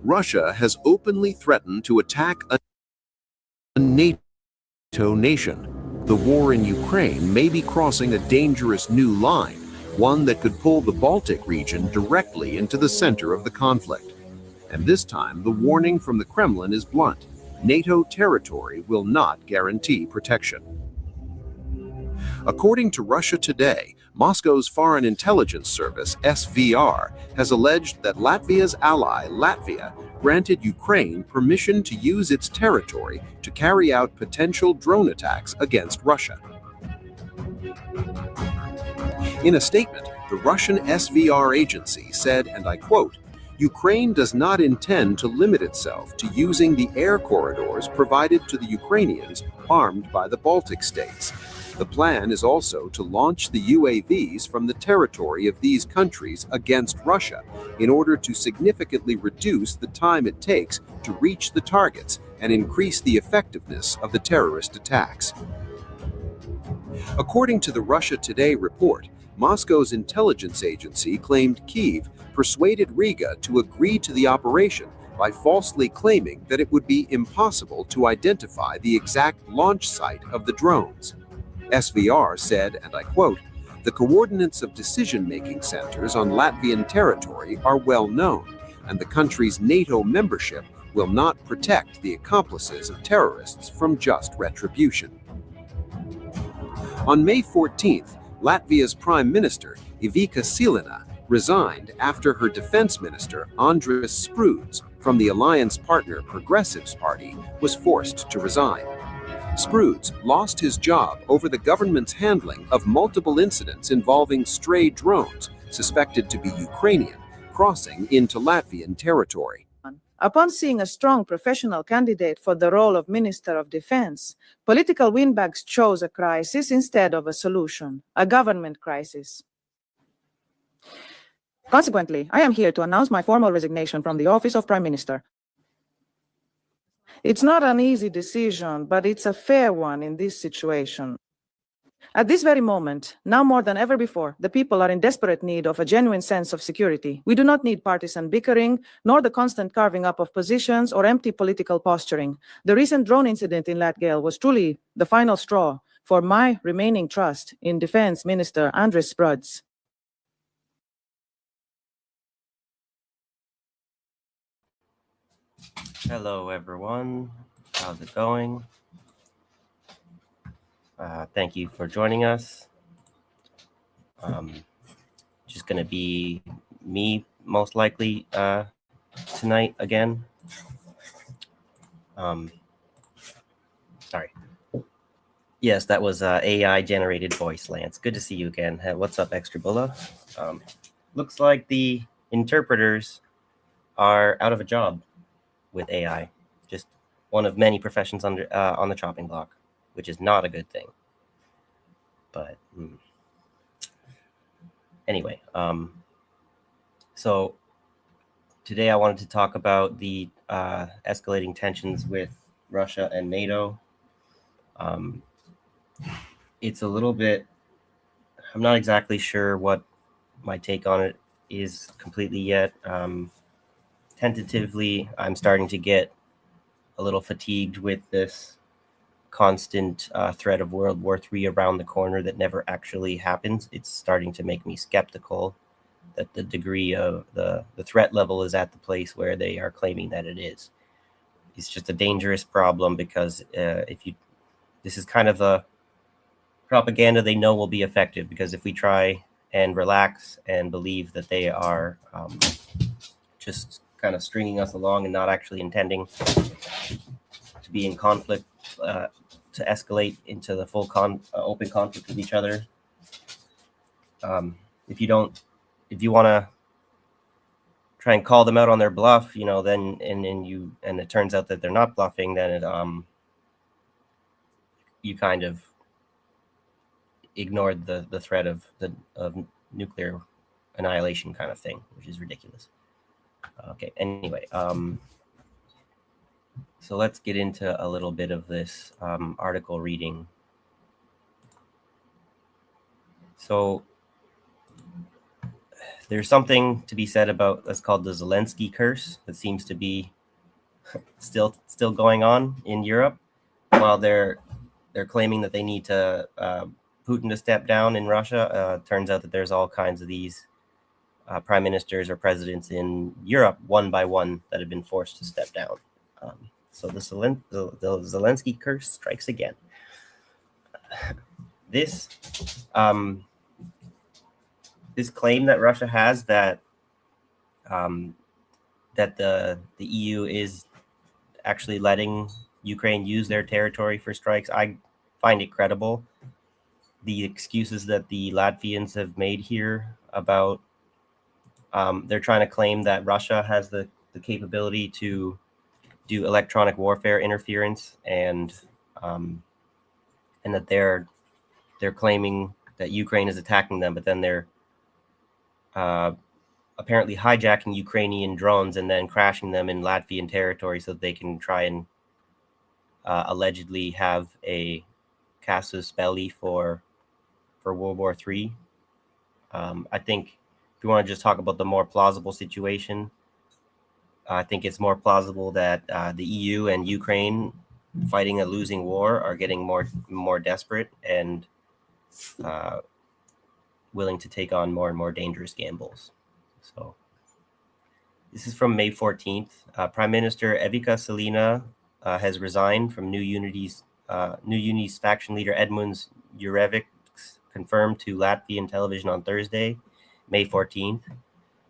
Russia has openly threatened to attack a NATO nation. The war in Ukraine may be crossing a dangerous new line, one that could pull the Baltic region directly into the center of the conflict. And this time, the warning from the Kremlin is blunt. NATO territory will not guarantee protection. According to Russia Today, Moscow's Foreign Intelligence Service, SVR, has alleged that Latvia's ally, Latvia, granted Ukraine permission to use its territory to carry out potential drone attacks against Russia. In a statement, the Russian SVR agency said, and I quote, "Ukraine does not intend to limit itself to using the air corridors provided to the Ukrainians armed by the Baltic states. The plan is also to launch the UAVs from the territory of these countries against Russia in order to significantly reduce the time it takes to reach the targets and increase the effectiveness of the terrorist attacks." According to the Russia Today report, Moscow's intelligence agency claimed Kyiv persuaded Riga to agree to the operation by falsely claiming that it would be impossible to identify the exact launch site of the drones. SVR said, and I quote, "The coordinates of decision-making centers on Latvian territory are well known, and the country's NATO membership will not protect the accomplices of terrorists from just retribution." On May 14th, Latvia's Prime Minister, Ivica Silina, resigned after her defense minister, Andris Sprūds, from the alliance partner Progressives Party, was forced to resign. Sprūds lost his job over the government's handling of multiple incidents involving stray drones suspected to be Ukrainian crossing into Latvian territory. Upon seeing a strong professional candidate for the role of Minister of Defense, political windbags chose a crisis instead of a solution, a government crisis. Consequently, I am here to announce my formal resignation from the office of Prime Minister. It's not an easy decision, but it's a fair one in this situation. At this very moment, now more than ever before, the people are in desperate need of a genuine sense of security. We do not need partisan bickering, nor the constant carving up of positions or empty political posturing. The recent drone incident in Latgale was truly the final straw for my remaining trust in Defense Minister Andris Sprūds. Hello, everyone. How's it going? Thank you for joining us. Just going to be me, most likely, tonight again. Sorry. Yes, that was AI-generated voice, Lance. Good to see you again. What's up, Extra Bulla? Looks like the interpreters are out of a job with AI. Just one of many professions on the chopping block, which is not a good thing. But anyway, so today I wanted to talk about the escalating tensions with Russia and NATO. It's a little bit, I'm not exactly sure what my take on it is completely yet. Tentatively, I'm starting to get a little fatigued with this constant threat of World War III around the corner that never actually happens. It's starting to make me skeptical that the degree of the threat level is at the place where they are claiming that it is. It's just a dangerous problem because this is kind of the propaganda they know will be effective, because if we try and relax and believe that they are just kind of stringing us along and not actually intending to be in conflict, to escalate into the full open conflict with each other. If you want to try and call them out on their bluff, then and it turns out that they're not bluffing, then you kind of ignored the threat of nuclear annihilation kind of thing, which is ridiculous. Okay, anyway, so let's get into a little bit of this article reading. So There's something to be said about what's called the Zelensky curse that seems to be still going on in Europe, while they're claiming that they need to Putin to step down in Russia. Turns out that there's all kinds of these prime ministers or presidents in Europe, one by one, that have been forced to step down. So the Zelensky curse strikes again. This this claim that Russia has that that the EU is actually letting Ukraine use their territory for strikes, I find it credible. The excuses that the Latvians have made here about they're trying to claim that Russia has the capability to do electronic warfare interference, and that they're claiming that Ukraine is attacking them, but then they're apparently hijacking Ukrainian drones and then crashing them in Latvian territory so that they can try and allegedly have a casus belli for World War III. I think if you want to just talk about the more plausible situation, I think it's more plausible that the EU and Ukraine, fighting a losing war, are getting more desperate and willing to take on more and more dangerous gambles. So this is from May 14th. Prime Minister Evika Selina has resigned from New Unity's faction leader Edmunds Jurevics confirmed to Latvian television on Thursday, May 14th.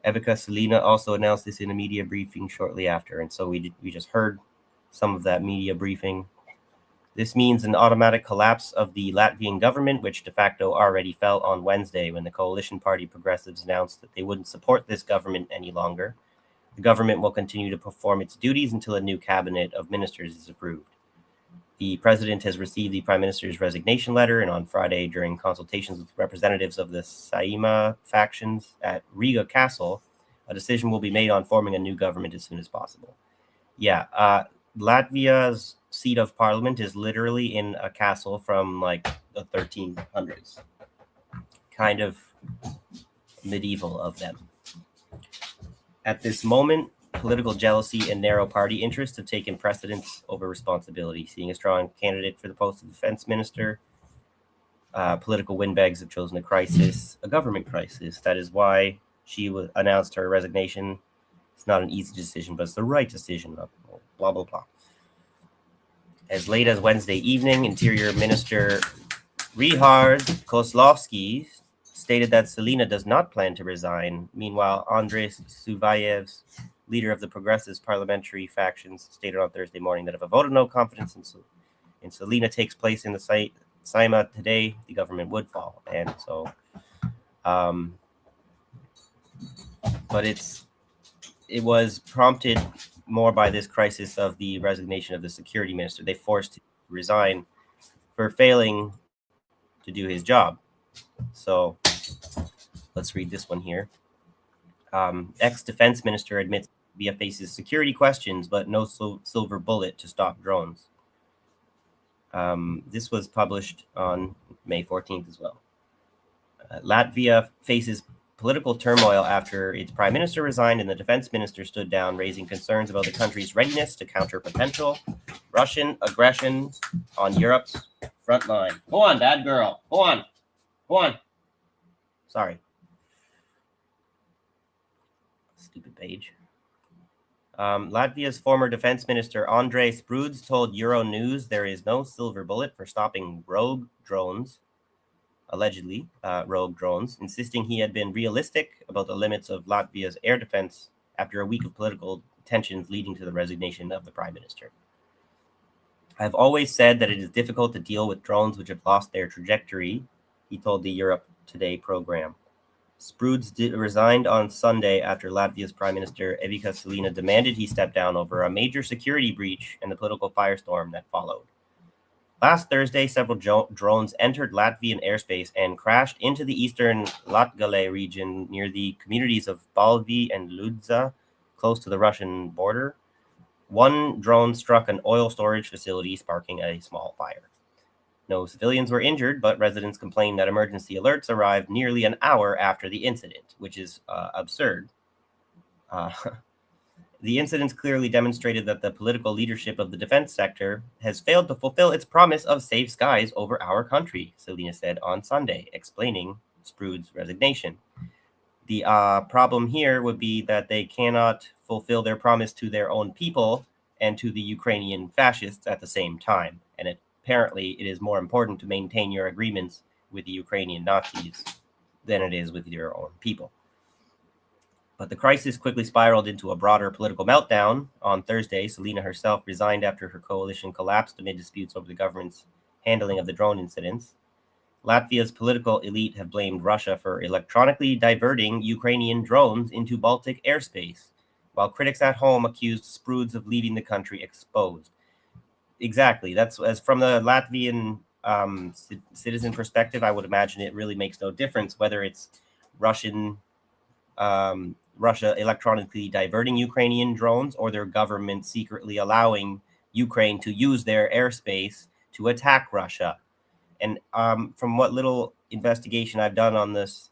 Evika Selina also announced this in a media briefing shortly after, and so we just heard some of that media briefing. This means an automatic collapse of the Latvian government, which de facto already fell on Wednesday when the coalition party Progressives announced that they wouldn't support this government any longer. The government will continue to perform its duties until a new cabinet of ministers is approved. The president has received the prime minister's resignation letter, and on Friday, during consultations with representatives of the Saima factions at Riga Castle, a decision will be made on forming a new government as soon as possible. Yeah, Latvia's seat of parliament is literally in a castle from like the 1300s. Kind of medieval of them. At this moment, political jealousy and narrow party interests have taken precedence over responsibility. Seeing a strong candidate for the post of defense minister, political windbags have chosen a government crisis. That is why she announced her resignation. It's not an easy decision, but it's the right decision. Blah, blah, blah. As late as Wednesday evening, Interior Minister Richard Kozlovsky stated that Selina does not plan to resign. Meanwhile, Andres Suvayev's leader of the Progressives parliamentary factions stated on Thursday morning that if a vote of no confidence in Selina takes place in the Saima today, the government would fall. And so, but it was prompted more by this crisis of the resignation of the security minister. They forced him to resign for failing to do his job. So let's read this one here. Ex-defense minister admits Latvia faces security questions, but no silver bullet to stop drones. This was published on May 14th as well. Latvia faces political turmoil after its prime minister resigned and the defense minister stood down, raising concerns about the country's readiness to counter potential Russian aggression on Europe's front line. Go on, bad girl. Go on. Go on. Sorry. Stupid page. Latvia's former defense minister Andrejs Bruds told Euronews there is no silver bullet for stopping rogue drones, allegedly rogue drones, insisting he had been realistic about the limits of Latvia's air defense after a week of political tensions leading to the resignation of the prime minister. I've always said that it is difficult to deal with drones which have lost their trajectory, he told the Europe Today program. Spruds resigned on Sunday after Latvia's Prime Minister Evika Selina demanded he step down over a major security breach and the political firestorm that followed. Last Thursday, several drones entered Latvian airspace and crashed into the eastern Latgale region near the communities of Balvi and Ludza, close to the Russian border. One drone struck an oil storage facility, sparking a small fire. No civilians were injured, but residents complained that emergency alerts arrived nearly an hour after the incident, which is absurd. The incidents clearly demonstrated that the political leadership of the defense sector has failed to fulfill its promise of safe skies over our country, Selena said on Sunday, explaining Sproud's resignation. The problem here would be that they cannot fulfill their promise to their own people and to the Ukrainian fascists at the same time. And apparently it is more important to maintain your agreements with the Ukrainian Nazis than it is with your own people. But the crisis quickly spiraled into a broader political meltdown. On Thursday, Selena herself resigned after her coalition collapsed amid disputes over the government's handling of the drone incidents. Latvia's political elite have blamed Russia for electronically diverting Ukrainian drones into Baltic airspace, while critics at home accused Sproud's of leaving the country exposed. Exactly. That's as from the Latvian citizen perspective, I would imagine it really makes no difference whether it's Russia electronically diverting Ukrainian drones or their government secretly allowing Ukraine to use their airspace to attack Russia. And from what little investigation I've done on this,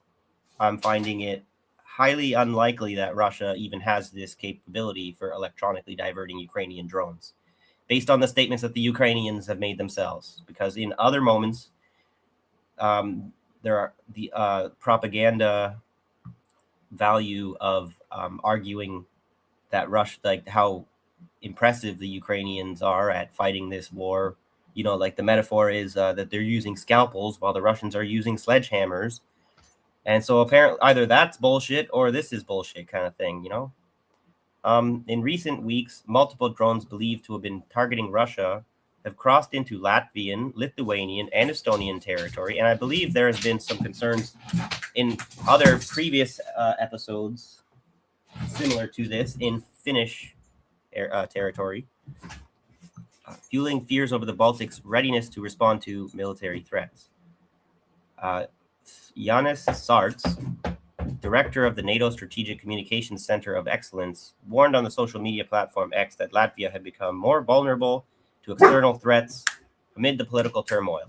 I'm finding it highly unlikely that Russia even has this capability for electronically diverting Ukrainian drones, based on the statements that the Ukrainians have made themselves. Because in other moments, there are the propaganda value of arguing that Russia, like how impressive the Ukrainians are at fighting this war. You know, like the metaphor is that they're using scalpels while the Russians are using sledgehammers. And so apparently either that's bullshit or this is bullshit kind of thing, you know? In recent weeks, multiple drones believed to have been targeting Russia have crossed into Latvian, Lithuanian, and Estonian territory. And I believe there has been some concerns in other previous episodes similar to this in Finnish territory, fueling fears over the Baltics' readiness to respond to military threats. Janis Sarts, director of the NATO Strategic Communications Center of Excellence, warned on the social media platform X that Latvia had become more vulnerable to external threats amid the political turmoil.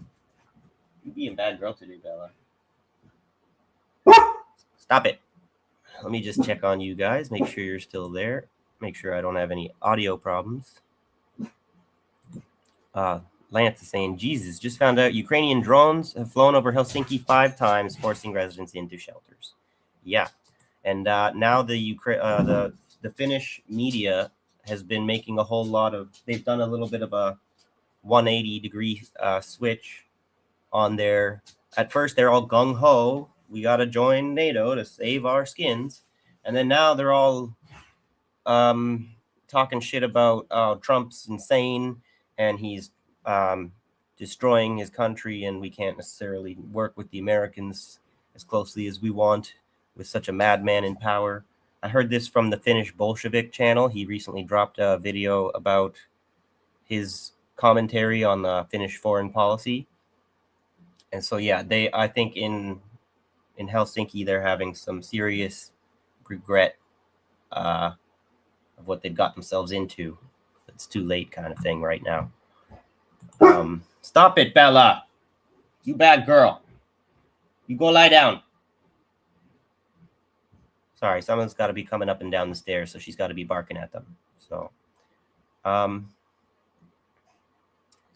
You're being a bad girl today, Bella. Stop it. Let me just check on you guys, make sure you're still there, make sure I don't have any audio problems. Lance is saying, Jesus, just found out Ukrainian drones have flown over Helsinki 5 times, forcing residents into shelters. Yeah. And now the Finnish media has been making a whole lot of, they've done a little bit of a 180-degree switch on their, at first they're all gung-ho, we got to join NATO to save our skins. And then now they're all talking shit about Trump's insane and he's destroying his country and we can't necessarily work with the Americans as closely as we want with such a madman in power. I heard this from the Finnish Bolshevik channel. He recently dropped a video about his commentary on the Finnish foreign policy. And so, yeah, I think in Helsinki, they're having some serious regret of what they've got themselves into. It's too late kind of thing right now. Stop it, Bella. You bad girl. You go lie down. Sorry, someone's got to be coming up and down the stairs, so she's got to be barking at them. So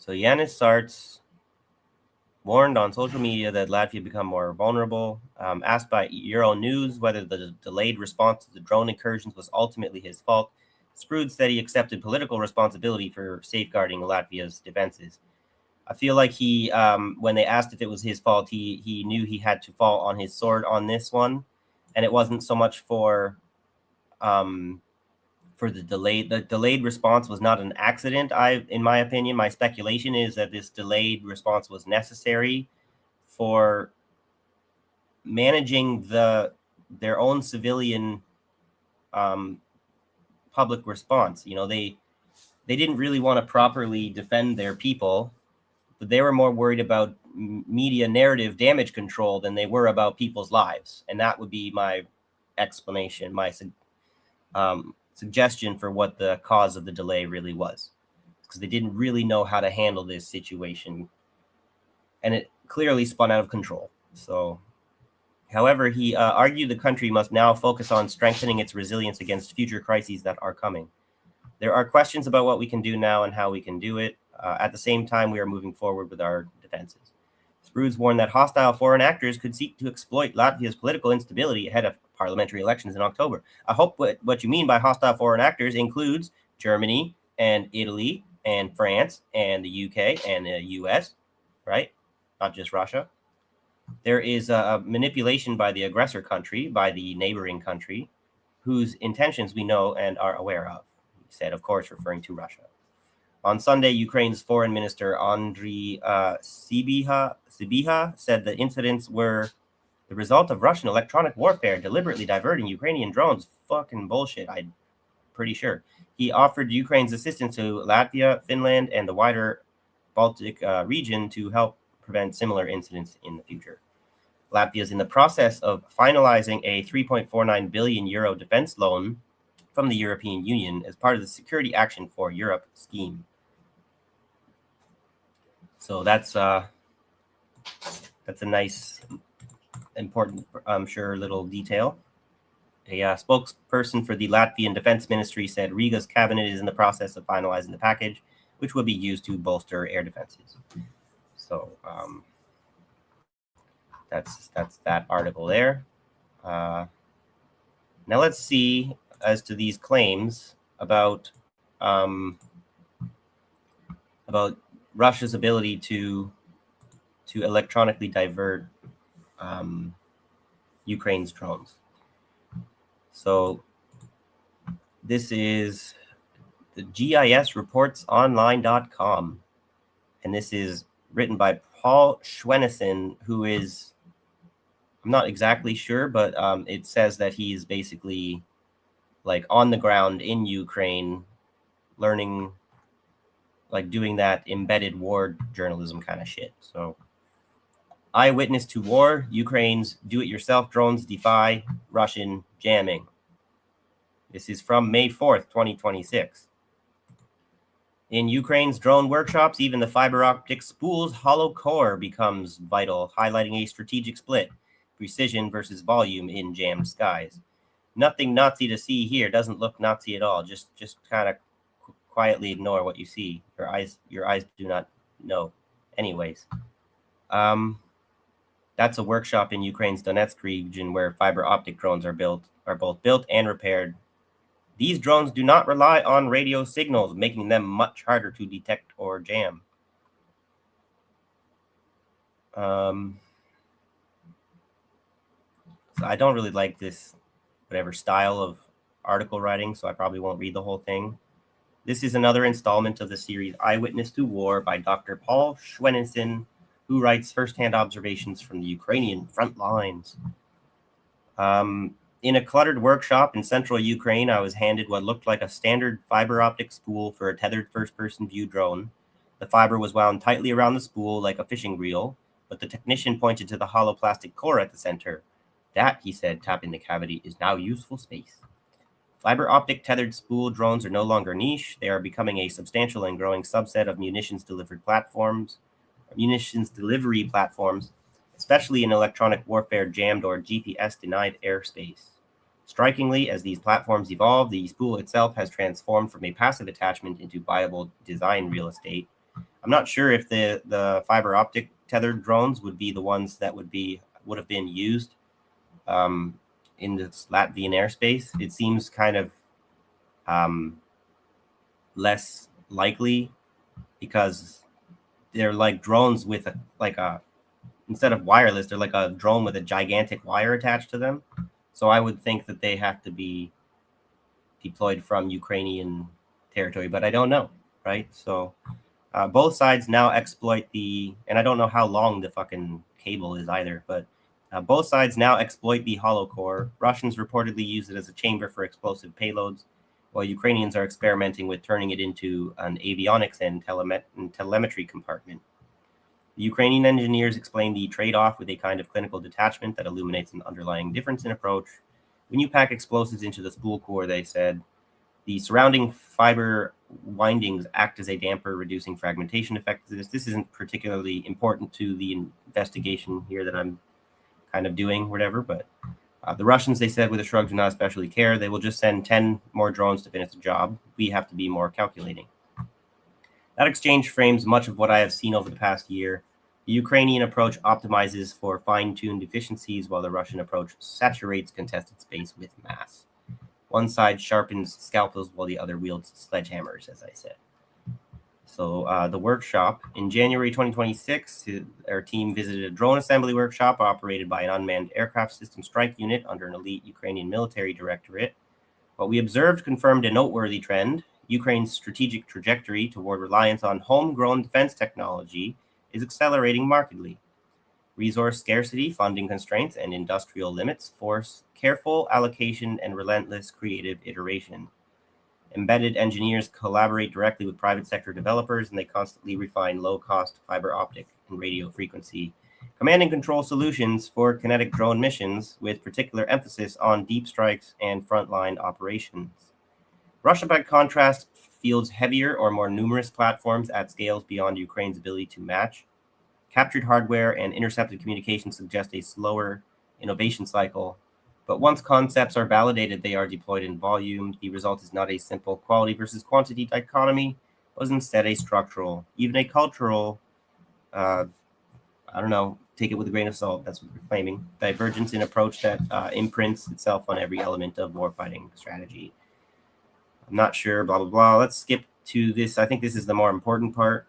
Janis Sarts warned on social media that Latvia become more vulnerable. Asked by Euronews whether the delayed response to the drone incursions was ultimately his fault, Sproud said he accepted political responsibility for safeguarding Latvia's defenses. I feel like he, when they asked if it was his fault, he knew he had to fall on his sword on this one, and it wasn't so much for the delay. The delayed response was not an accident. In my opinion, my speculation is that this delayed response was necessary for managing their own civilian public response. You know, they didn't really want to properly defend their people, but they were more worried about media narrative damage control than they were about people's lives. And that would be my explanation, my suggestion for what the cause of the delay really was, because they didn't really know how to handle this situation and it clearly spun out of control. So, however, he argued the country must now focus on strengthening its resilience against future crises that are coming. There are questions about what we can do now and how we can do it. At the same time, we are moving forward with our defenses. Spruds warned that hostile foreign actors could seek to exploit Latvia's political instability ahead of parliamentary elections in October. I hope what you mean by hostile foreign actors includes Germany and Italy and France and the UK and the US, right? Not just Russia. There is a manipulation by the aggressor country, by the neighboring country, whose intentions we know and are aware of. He said, of course, referring to Russia. On Sunday, Ukraine's foreign minister, Andriy Sybiha, said the incidents were the result of Russian electronic warfare, deliberately diverting Ukrainian drones. Fucking bullshit, I'm pretty sure. He offered Ukraine's assistance to Latvia, Finland, and the wider Baltic region to help prevent similar incidents in the future. Latvia is in the process of finalizing a 3.49 billion euro defense loan from the European Union as part of the Security Action for Europe scheme. So that's a nice, important, I'm sure, little detail. A spokesperson for the Latvian Defense Ministry said Riga's cabinet is in the process of finalizing the package, which will be used to bolster air defenses. So that's that article there. Now let's see as to these claims about Russia's ability to electronically divert Ukraine's drones. So this is the GISreportsonline.com, and this is written by Paul Schwennessen, who is, I'm not exactly sure, but it says that he is basically like on the ground in Ukraine, learning, like doing that embedded war journalism kind of shit. So, eyewitness to war, Ukraine's do-it-yourself drones defy Russian jamming. This is from May 4th, 2026. In Ukraine's drone workshops, even the fiber optic spool's hollow core becomes vital, highlighting a strategic split, precision versus volume in jammed skies. Nothing Nazi to see here. Doesn't look Nazi at all. Just kind of quietly ignore what you see. Your eyes do not know. Anyways, that's a workshop in Ukraine's Donetsk region where fiber optic drones are both built and repaired. These drones do not rely on radio signals, making them much harder to detect or jam. So I don't really like this whatever style of article writing, so I probably won't read the whole thing. This is another installment of the series Eyewitness to War by Dr. Paul Schwennessen, who writes firsthand observations from the Ukrainian front lines. In a cluttered workshop in central Ukraine, I was handed what looked like a standard fiber optic spool for a tethered first-person view drone. The fiber was wound tightly around the spool like a fishing reel, but the technician pointed to the hollow plastic core at the center. That, he said, tapping the cavity, is now useful space. Fiber optic tethered spool drones are no longer niche. They are becoming a substantial and growing subset of munitions delivery platforms, especially in electronic warfare jammed or GPS denied airspace. Strikingly, as these platforms evolve, the spool itself has transformed from a passive attachment into viable design real estate. I'm not sure if the fiber optic tethered drones would be the ones that would have been used in this Latvian airspace. It seems kind of less likely because they're like drones with instead of wireless, they're like a drone with a gigantic wire attached to them. So I would think that they have to be deployed from Ukrainian territory, but I don't know, right? So both sides now exploit and I don't know how long the fucking cable is either, but both sides now exploit the hollow core. Russians reportedly use it as a chamber for explosive payloads, while Ukrainians are experimenting with turning it into an avionics and telemetry compartment. The Ukrainian engineers explain the trade-off with a kind of clinical detachment that illuminates an underlying difference in approach. When you pack explosives into the spool core, they said, The surrounding fiber windings act as a damper, reducing fragmentation effectiveness. This isn't particularly important to the investigation here that I'm kind of doing, whatever, but the Russians, they said with a shrug, do not especially care. They will just send 10 more drones to finish the job. We have to be more calculating. That exchange frames much of what I have seen over the past year. The Ukrainian approach optimizes for fine-tuned efficiencies, while the Russian approach saturates contested space with mass. One side sharpens scalpels while the other wields sledgehammers, as I said. So the workshop, in January 2026, our team visited a drone assembly workshop operated by an unmanned aircraft system strike unit under an elite Ukrainian military directorate. What we observed confirmed a noteworthy trend. Ukraine's strategic trajectory toward reliance on homegrown defense technology is accelerating markedly. Resource scarcity, funding constraints, and industrial limits force careful allocation and relentless creative iteration. Embedded engineers collaborate directly with private sector developers, and they constantly refine low-cost fiber optic and radio frequency command and control solutions for kinetic drone missions, with particular emphasis on deep strikes and frontline operations. Russia, by contrast, fields heavier or more numerous platforms at scales beyond Ukraine's ability to match. Captured hardware and intercepted communications suggest a slower innovation cycle, but once concepts are validated, they are deployed in volume. The result is not a simple quality versus quantity dichotomy, but instead a structural, even a cultural, take it with a grain of salt, that's what we're claiming, divergence in approach that imprints itself on every element of warfighting strategy. I'm not sure, blah, blah, blah. Let's skip to this. I think this is the more important part.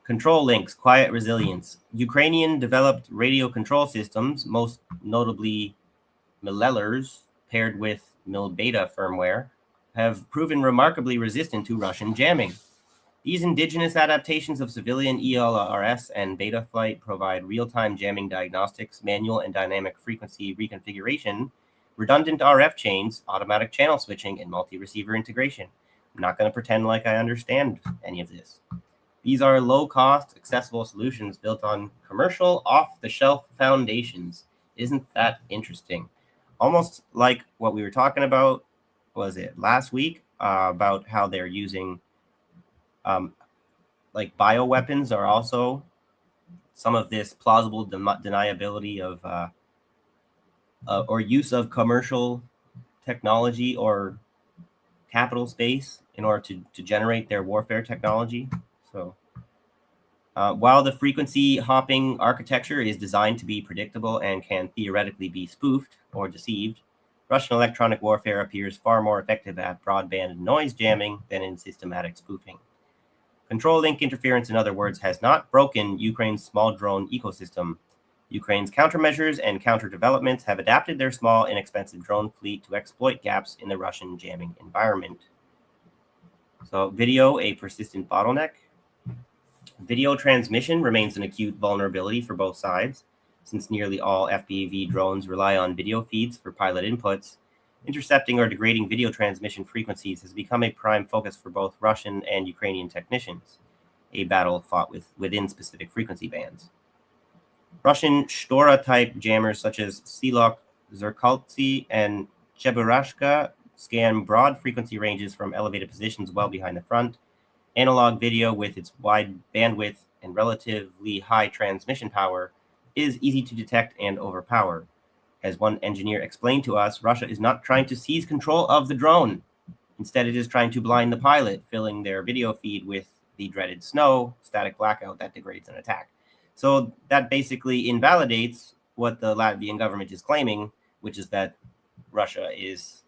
Control links, quiet resilience. Ukrainian developed radio control systems, most notably Milellers, paired with Mil-Beta firmware, have proven remarkably resistant to Russian jamming. These indigenous adaptations of civilian ELRS and beta flight provide real-time jamming diagnostics, manual and dynamic frequency reconfiguration, redundant RF chains, automatic channel switching, and multi-receiver integration. I'm not going to pretend like I understand any of this. These are low-cost, accessible solutions built on commercial, off-the-shelf foundations. Isn't that interesting? Almost like what we were talking about, was it last week, about how they're using, like bioweapons are also some of this plausible deniability of, or use of commercial technology or capital space in order to generate their warfare technology. So while the frequency hopping architecture is designed to be predictable and can theoretically be spoofed or deceived, Russian electronic warfare appears far more effective at broadband noise jamming than in systematic spoofing. Control link interference, in other words, has not broken Ukraine's small drone ecosystem. Ukraine's countermeasures and counter-developments have adapted their small, inexpensive drone fleet to exploit gaps in the Russian jamming environment. So, video, a persistent bottleneck. Video transmission remains an acute vulnerability for both sides. Since nearly all FPV drones rely on video feeds for pilot inputs, intercepting or degrading video transmission frequencies has become a prime focus for both Russian and Ukrainian technicians, a battle fought within specific frequency bands. Russian Shtora-type jammers such as Silok, Zerkaltsi, and Cheburashka scan broad frequency ranges from elevated positions well behind the front. Analog video, with its wide bandwidth and relatively high transmission power, is easy to detect and overpower. As one engineer explained to us, Russia is not trying to seize control of the drone. Instead, it is trying to blind the pilot, filling their video feed with the dreaded snow, static blackout that degrades an attack. So that basically invalidates what the Latvian government is claiming, which is that Russia is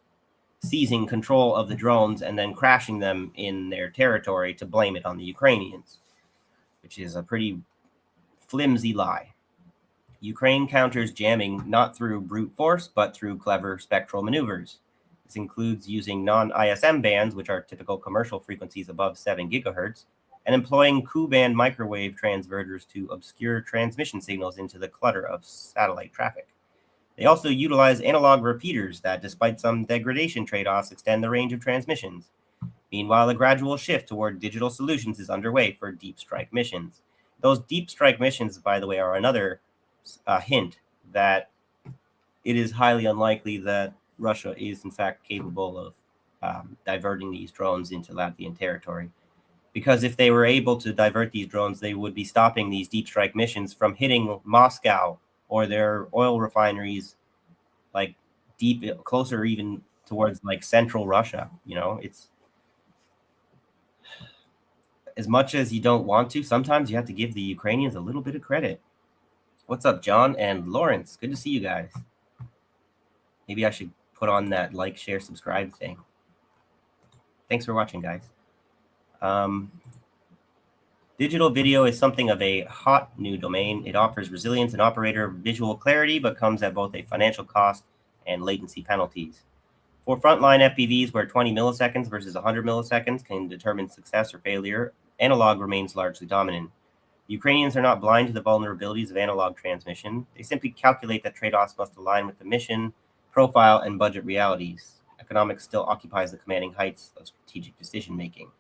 seizing control of the drones and then crashing them in their territory to blame it on the Ukrainians, which is a pretty flimsy lie. Ukraine counters jamming not through brute force, but through clever spectral maneuvers. This includes using non-ISM bands, which are typical commercial frequencies above 7 gigahertz, and employing Ku-band microwave transverters to obscure transmission signals into the clutter of satellite traffic. They also utilize analog repeaters that, despite some degradation trade-offs, extend the range of transmissions. Meanwhile, a gradual shift toward digital solutions is underway for deep strike missions. Those deep strike missions, by the way, are another hint that it is highly unlikely that Russia is, in fact, capable of diverting these drones into Latvian territory. Because if they were able to divert these drones, they would be stopping these deep strike missions from hitting Moscow or their oil refineries, like deep, closer even towards like central Russia. You know, it's as much as you don't want to, sometimes you have to give the Ukrainians a little bit of credit. What's up, John and Lawrence? Good to see you guys. Maybe I should put on that like, share, subscribe thing. Thanks for watching, guys. Digital video is something of a hot new domain. It offers resilience and operator visual clarity, but comes at both a financial cost and latency penalties. For frontline FPVs where 20 milliseconds versus 100 milliseconds can determine success or failure, analog remains largely dominant. Ukrainians are not blind to the vulnerabilities of analog transmission. They simply calculate that trade-offs must align with the mission, profile, and budget realities. Economics still occupies the commanding heights of strategic decision-making.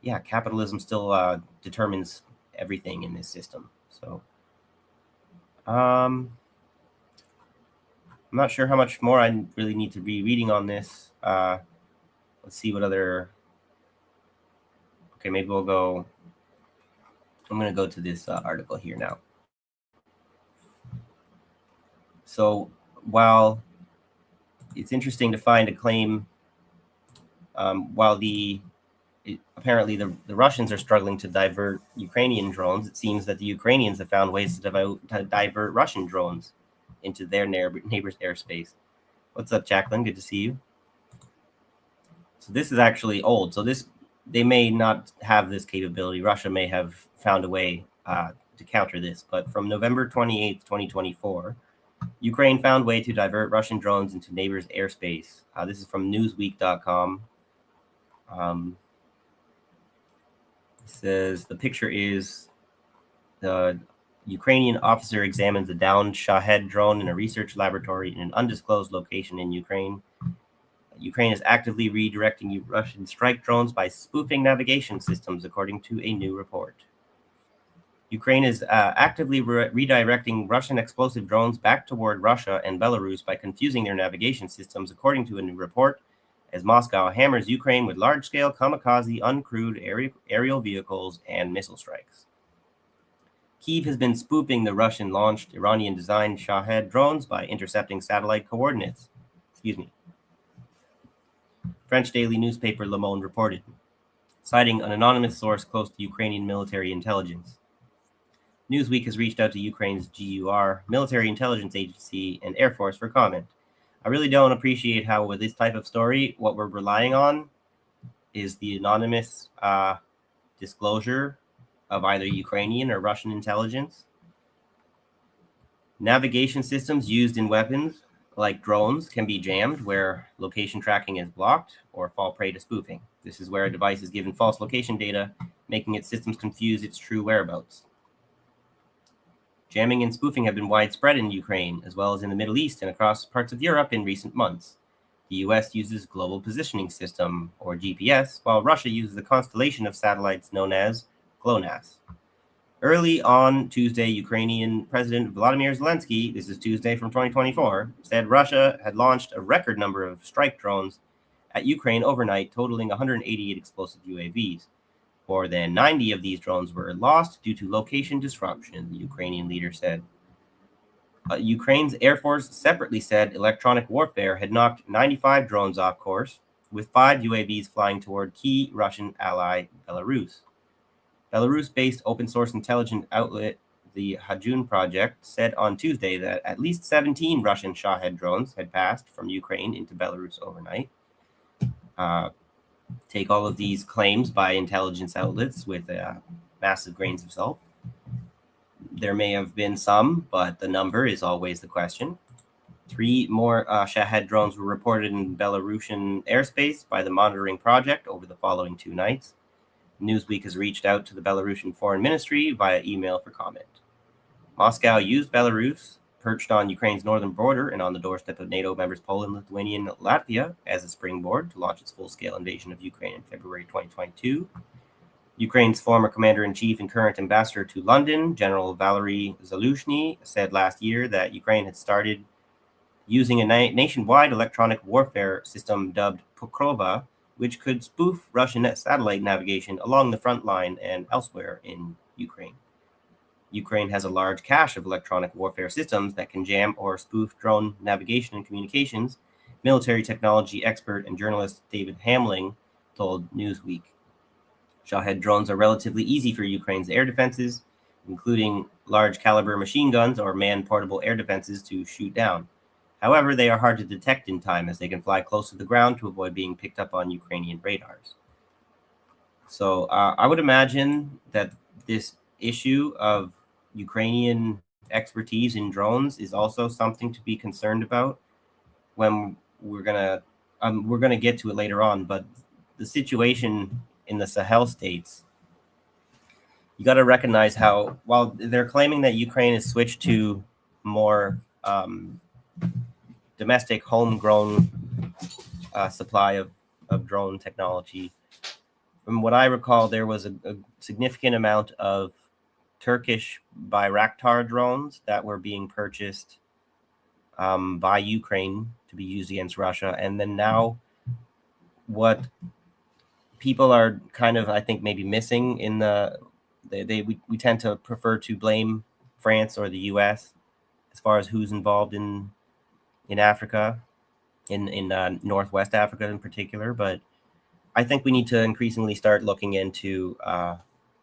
Yeah, capitalism still determines everything in this system. So, I'm not sure how much more I really need to be reading on this. Let's see what other. Okay, maybe we'll go. I'm going to go to this article here now. So, while it's interesting to find a claim, while apparently the Russians are struggling to divert Ukrainian drones, it seems that the Ukrainians have found ways to divert Russian drones into their neighbor's airspace. What's up, Jacqueline? Good to see you. So this is actually old. So they may not have this capability. Russia may have found a way to counter this. But from November 28th, 2024, Ukraine found way to divert Russian drones into neighbor's airspace. This is from newsweek.com. Says the picture is the Ukrainian officer examines a downed Shahed drone in a research laboratory in an undisclosed location in Ukraine. Ukraine is actively redirecting Russian strike drones by spoofing navigation systems, according to a new report. Ukraine is actively redirecting Russian explosive drones back toward Russia and Belarus by confusing their navigation systems, according to a new report, as Moscow hammers Ukraine with large-scale kamikaze uncrewed aerial vehicles and missile strikes. Kyiv has been spoofing the Russian-launched Iranian-designed Shahed drones by intercepting satellite coordinates. French daily newspaper Le Monde reported, citing an anonymous source close to Ukrainian military intelligence. Newsweek has reached out to Ukraine's GUR, military intelligence agency, and Air Force for comment. I really don't appreciate how with this type of story, what we're relying on is the anonymous disclosure of either Ukrainian or Russian intelligence. Navigation systems used in weapons like drones can be jammed where location tracking is blocked or fall prey to spoofing. This is where a device is given false location data, making its systems confuse its true whereabouts. Jamming and spoofing have been widespread in Ukraine, as well as in the Middle East and across parts of Europe in recent months. The US uses Global Positioning System, or GPS, while Russia uses a constellation of satellites known as GLONASS. Early on Tuesday, Ukrainian President Volodymyr Zelensky, this is Tuesday from 2024, said Russia had launched a record number of strike drones at Ukraine overnight, totaling 188 explosive UAVs. More than 90 of these drones were lost due to location disruption, the Ukrainian leader said. Ukraine's Air Force separately said electronic warfare had knocked 95 drones off course, with 5 UAVs flying toward key Russian ally Belarus. Belarus-based open-source intelligence outlet the Hajun Project said on Tuesday that at least 17 Russian Shahed drones had passed from Ukraine into Belarus overnight. Take all of these claims by intelligence outlets with massive grains of salt. There may have been some, but the number is always the question. 3 more Shahed drones were reported in Belarusian airspace by the Monitoring Project over the following 2 nights. Newsweek has reached out to the Belarusian Foreign Ministry via email for comment. Moscow used Belarus, perched on Ukraine's northern border and on the doorstep of NATO members Poland, Lithuania, and Latvia, as a springboard to launch its full-scale invasion of Ukraine in February 2022. Ukraine's former commander-in-chief and current ambassador to London, General Valery Zaluzhny, said last year that Ukraine had started using a nationwide electronic warfare system dubbed Pokrova, which could spoof Russian satellite navigation along the front line and elsewhere in Ukraine. Ukraine has a large cache of electronic warfare systems that can jam or spoof drone navigation and communications, military technology expert and journalist David Hamling told Newsweek. Shahed drones are relatively easy for Ukraine's air defenses, including large caliber machine guns or man-portable air defenses to shoot down. However, they are hard to detect in time as they can fly close to the ground to avoid being picked up on Ukrainian radars. So I would imagine that this issue of Ukrainian expertise in drones is also something to be concerned about when we're gonna get to it later on. But the situation in the Sahel states, you got to recognize how, while they're claiming that Ukraine has switched to more domestic, homegrown supply of drone technology, from what I recall, there was a significant amount of Turkish Bayraktar drones that were being purchased by Ukraine to be used against Russia. And then now what people are kind of, I think, maybe missing in we tend to prefer to blame France or the US as far as who's involved in Africa, in Northwest Africa in particular. But I think we need to increasingly start looking into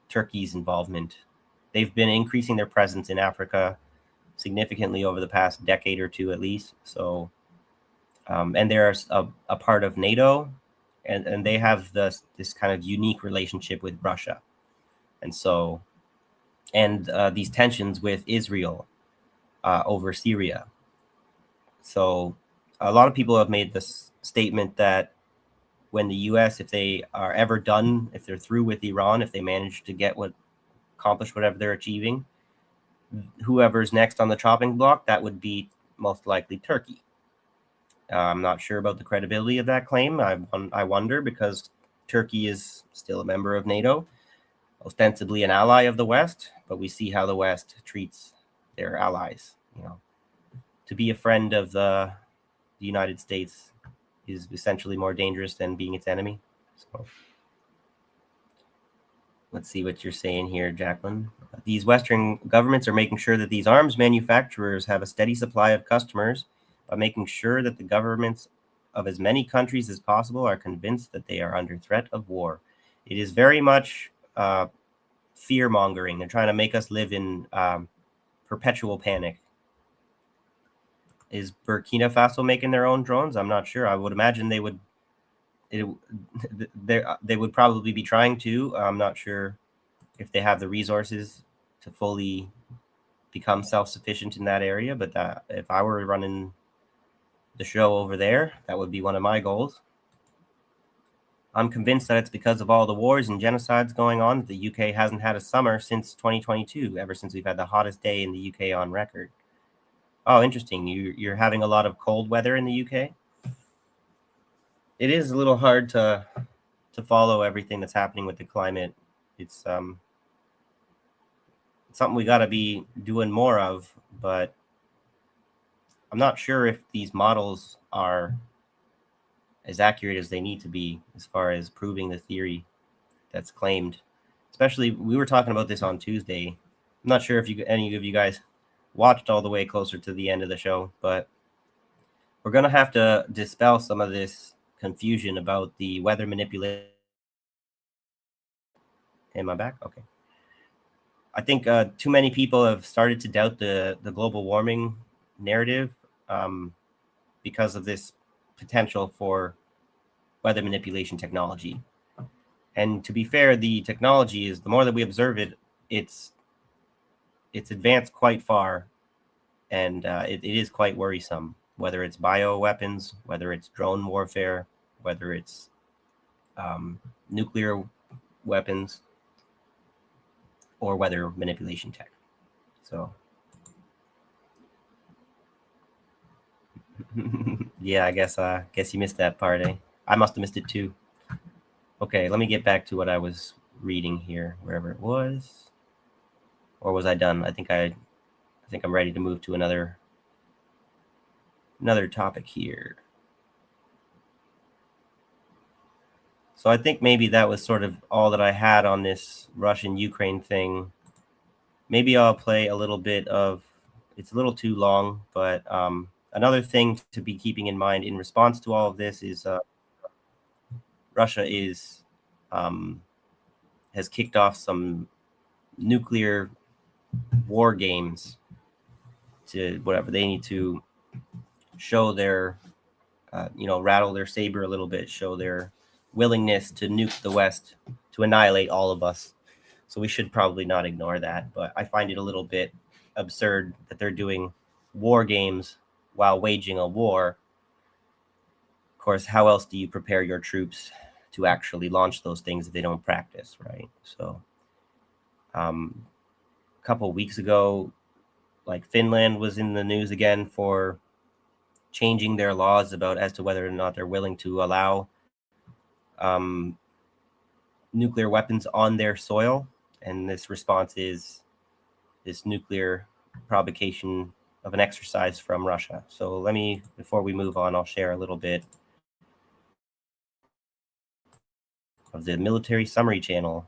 Turkey's involvement. They've been increasing their presence in Africa significantly over the past decade or two, at least. So, and they're a part of NATO, and they have this kind of unique relationship with Russia. And so, and these tensions with Israel over Syria. So a lot of people have made this statement that when the U.S., if they are ever done, if they're through with Iran, if they manage to accomplish whatever they're achieving, whoever's next on the chopping block, that would be most likely Turkey. I'm not sure about the credibility of that claim. I wonder, because Turkey is still a member of NATO, ostensibly an ally of the West, but we see how the West treats their allies. You know, to be a friend of the United States is essentially more dangerous than being its enemy. So let's see what you're saying here, Jacqueline. These Western governments are making sure that these arms manufacturers have a steady supply of customers by making sure that the governments of as many countries as possible are convinced that they are under threat of war. It is very much fear-mongering. They're trying to make us live in perpetual panic. Is Burkina Faso making their own drones? I'm not sure. I would imagine they would. They would probably be trying to. I'm not sure if they have the resources to fully become self-sufficient in that area. But if I were running the show over there, that would be one of my goals. I'm convinced that it's because of all the wars and genocides going on that the UK hasn't had a summer since 2022, ever since we've had the hottest day in the UK on record. Oh, interesting. You're having a lot of cold weather in the UK? It is a little hard to follow everything that's happening with the climate. It's something we got to be doing more of, but I'm not sure if these models are as accurate as they need to be as far as proving the theory that's claimed. Especially, we were talking about this on Tuesday. I'm not sure if any of you guys watched all the way closer to the end of the show, but we're going to have to dispel some of this confusion about the weather manipulation. Am I back? Okay. I think too many people have started to doubt the global warming narrative because of this potential for weather manipulation technology. And to be fair, the technology is, the more that we observe it, it's advanced quite far, and it is quite worrisome, whether it's bioweapons, whether it's drone warfare, whether it's nuclear weapons, or weather manipulation tech. So yeah, I guess you missed that part, eh? I must have missed it too. Okay, let me get back to what I was reading here, wherever it was. Or was I done? I think I'm ready to move to another another topic here. So I think maybe that was sort of all that I had on this Russian-Ukraine thing. Maybe I'll play a little bit of, it's a little too long, but another thing to be keeping in mind in response to all of this is Russia is has kicked off some nuclear war games to whatever they need to show their, rattle their saber a little bit, show their willingness to nuke the West, to annihilate all of us. So we should probably not ignore that. But I find it a little bit absurd that they're doing war games while waging a war. Of course, how else do you prepare your troops to actually launch those things if they don't practice, right? So a couple of weeks ago, like Finland was in the news again for changing their laws about as to whether or not they're willing to allow nuclear weapons on their soil. And this response is this nuclear provocation of an exercise from Russia. So let me, before we move on, I'll share a little bit of the military summary channel.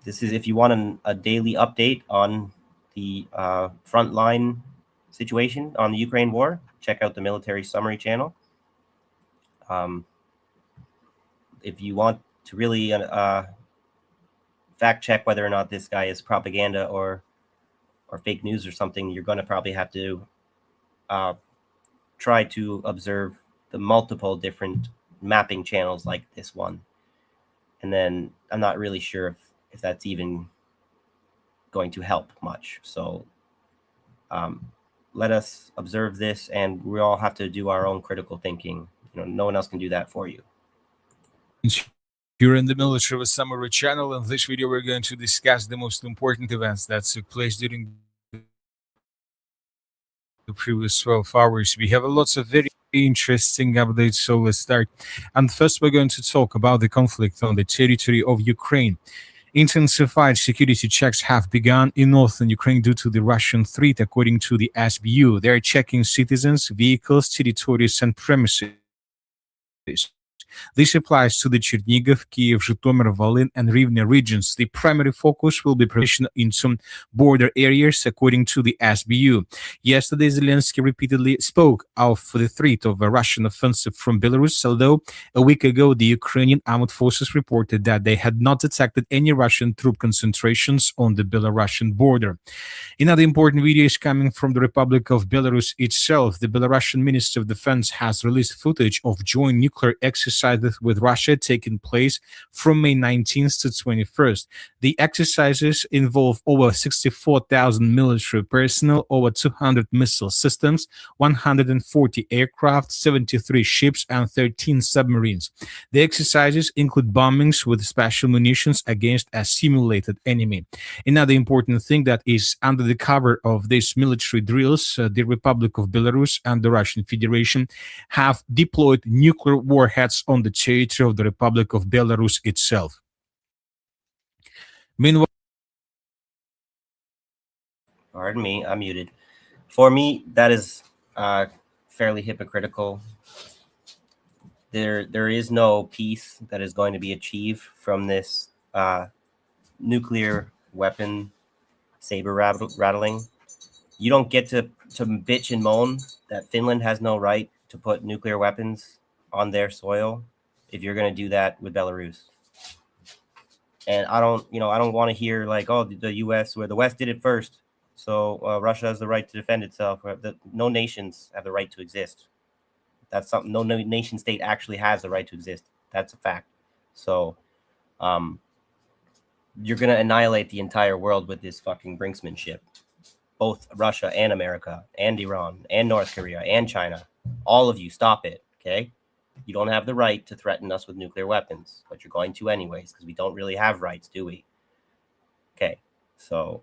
This is if you want a daily update on the frontline situation on the Ukraine war, check out the military summary channel. If you want to really fact check whether or not this guy is propaganda or fake news or something, you're going to probably have to try to observe the multiple different mapping channels like this one. And then I'm not really sure if that's even going to help much. So let us observe this, and we all have to do our own critical thinking. No one else can do that for you. You're in the military summary channel. In this video, we're going to discuss the most important events that took place during the previous 12 hours. We have lots of very interesting updates, so let's start. And first, we're going to talk about the conflict on the territory of Ukraine. Intensified security checks have begun in northern Ukraine due to the Russian threat, according to the SBU. They are checking citizens, vehicles, territories, and premises. This applies to the Chernihiv, Kyiv, Zhytomyr, Volyn, and Rivne regions. The primary focus will be provision in some border areas, according to the SBU. Yesterday, Zelensky repeatedly spoke of the threat of a Russian offensive from Belarus, although a week ago, the Ukrainian armed forces reported that they had not detected any Russian troop concentrations on the Belarusian border. Another important video is coming from the Republic of Belarus itself. The Belarusian Ministry of Defense has released footage of joint nuclear exercises with Russia taking place from May 19th to 21st. The exercises involve over 64,000 military personnel, over 200 missile systems, 140 aircraft, 73 ships, and 13 submarines. The exercises include bombings with special munitions against a simulated enemy. Another important thing that is under the cover of these military drills, the Republic of Belarus and the Russian Federation have deployed nuclear warheads on the territory of the Republic of Belarus itself. Meanwhile, Pardon me, I'm muted. For me, that is fairly hypocritical. There is no peace that is going to be achieved from this nuclear weapon saber rattling. You don't get to bitch and moan that Finland has no right to put nuclear weapons on their soil if you're going to do that with Belarus. And I don't want to hear like, oh, the U.S. where the West did it first, so Russia has the right to defend itself. No nations have the right to exist. That's something. No nation state actually has the right to exist. That's a fact. So, you're gonna annihilate the entire world with this fucking brinksmanship. Both Russia and America and Iran and North Korea and China. All of you, stop it, okay? You don't have the right to threaten us with nuclear weapons, but you're going to anyways, because we don't really have rights, do we? Okay, so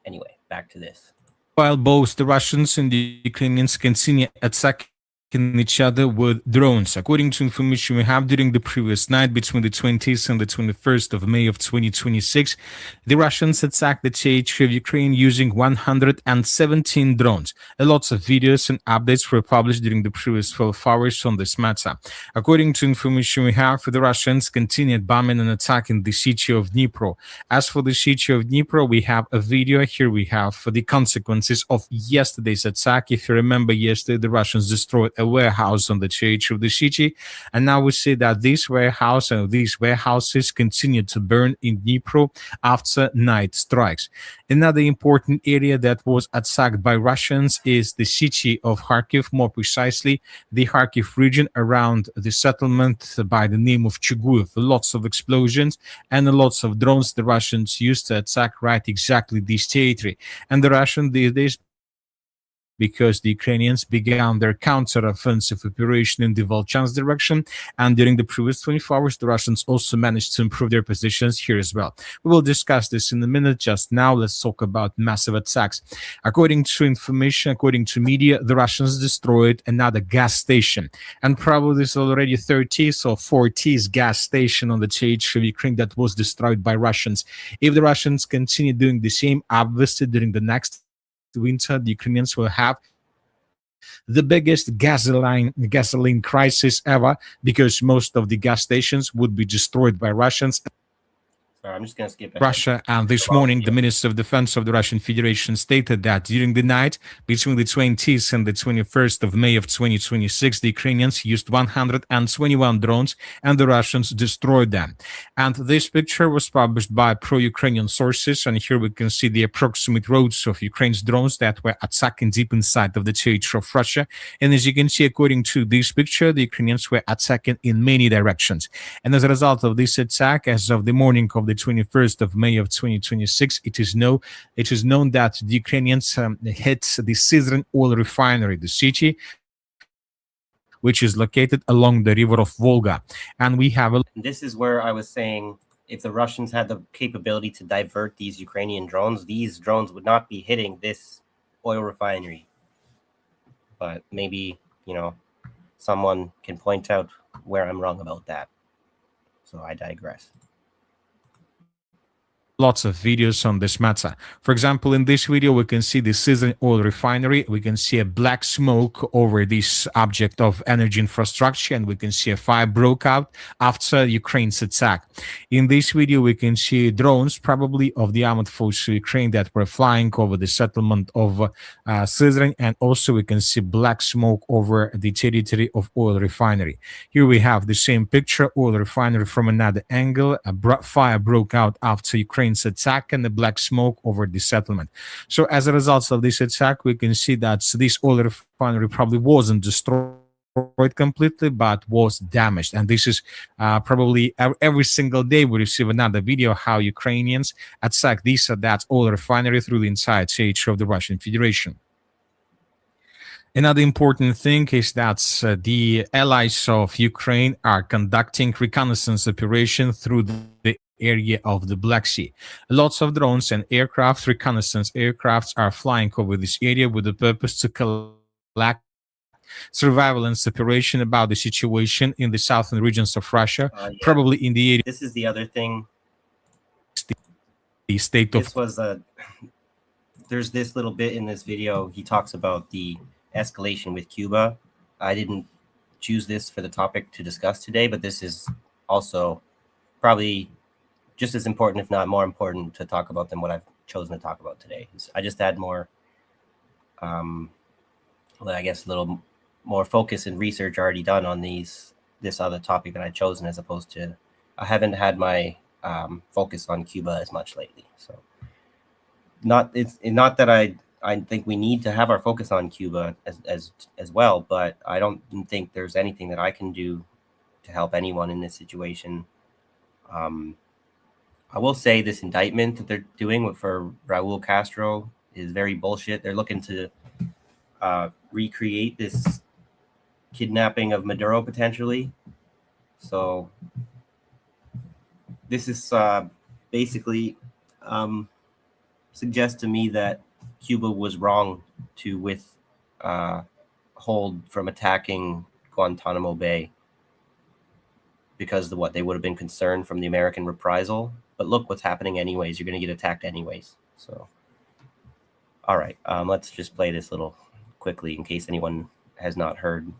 anyway, back to this. while both the Russians and the Ukrainians continue attacking each other with drones. According to information we have, during the previous night between the 20th and the 21st of May of 2026, the Russians attacked the territory of Ukraine using 117 drones. Lots of videos and updates were published during the previous 12 hours on this matter. According to information we have, the Russians continued bombing and attacking the city of Dnipro. As for the city of Dnipro, we have a video. Here we have the consequences of yesterday's attack. If you remember, yesterday the Russians destroyed a warehouse on the territory of the city, and now we see that this warehouse and these warehouses continue to burn in Dnipro after night strikes. Another important area that was attacked by Russians is the city of Kharkiv, more precisely the Kharkiv region around the settlement by the name of Chuguyev. Lots of explosions and lots of drones the Russians used to attack right exactly this territory. And the Russians did this because the Ukrainians began their counter-offensive operation in the Volchansk direction, and during the previous 24 hours, the Russians also managed to improve their positions here as well. We will discuss this in a minute. Just now, let's talk about massive attacks. According to information, according to media, the Russians destroyed another gas station, and probably this is already 30th or 40th gas station on the territory of Ukraine that was destroyed by Russians. If the Russians continue doing the same, obviously during the next winter, the Ukrainians will have the biggest gasoline crisis ever, because most of the gas stations would be destroyed by Russians. Sorry, I'm just going to skip ahead. Russia, and this morning, the Minister of Defense of the Russian Federation stated that during the night between the 20th and the 21st of May of 2026, the Ukrainians used 121 drones and the Russians destroyed them. And this picture was published by pro-Ukrainian sources, and here we can see the approximate routes of Ukraine's drones that were attacking deep inside of the territory of Russia. And as you can see, according to this picture, the Ukrainians were attacking in many directions. And as a result of this attack, as of the morning of the 21st of May of 2026, it is known that the Ukrainians hit the Syzran oil refinery, the city, which is located along the river of Volga. And we have This is where I was saying, if the Russians had the capability to divert these Ukrainian drones, these drones would not be hitting this oil refinery. But maybe, someone can point out where I'm wrong about that. So I digress. Lots of videos on this matter. For example, in this video, we can see the Syzran oil refinery. We can see a black smoke over this object of energy infrastructure, and we can see a fire broke out after Ukraine's attack. In this video, we can see drones, probably of the armed forces of Ukraine, that were flying over the settlement of Syzran, and also we can see black smoke over the territory of oil refinery. Here we have the same picture, oil refinery from another angle. A fire broke out after Ukraine attack and the black smoke over the settlement. So as a result of this attack, we can see that this oil refinery probably wasn't destroyed completely, but was damaged. And this is probably every single day we receive another video how Ukrainians attack this or that oil refinery through the entire territory of the Russian Federation. Another important thing is that the allies of Ukraine are conducting reconnaissance operation through the area of the Black Sea. Lots of drones and aircraft, reconnaissance aircrafts, are flying over this area with the purpose to collect surveillance operation about the situation in the southern regions of Russia, probably in the area. This is the other thing. The state of. This was there's this little bit in this video. He talks about the escalation with Cuba. I didn't choose this for the topic to discuss today, but this is also probably just as important, if not more important, to talk about than what I've chosen to talk about today. I just had more, I guess, a little more focus and research already done on this other topic that I've chosen, as opposed to, I haven't had my focus on Cuba as much lately. So not that I think we need to have our focus on Cuba as well, but I don't think there's anything that I can do to help anyone in this situation. I will say this indictment that they're doing for Raul Castro is very bullshit. They're looking to recreate this kidnapping of Maduro potentially. So this is basically suggests to me that Cuba was wrong to hold from attacking Guantanamo Bay because they would have been concerned from the American reprisal. But look what's happening anyways. You're going to get attacked anyways. So, all right, let's just play this little quickly in case anyone has not heard.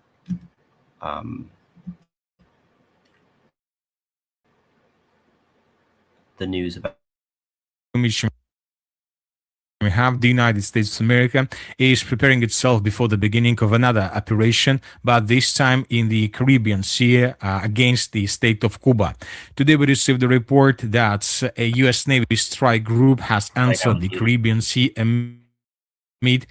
The news about we have the United States of America is preparing itself before the beginning of another operation, but this time in the Caribbean Sea against the state of Cuba. Today we received a report that a U.S. Navy strike group has entered the Caribbean Sea amid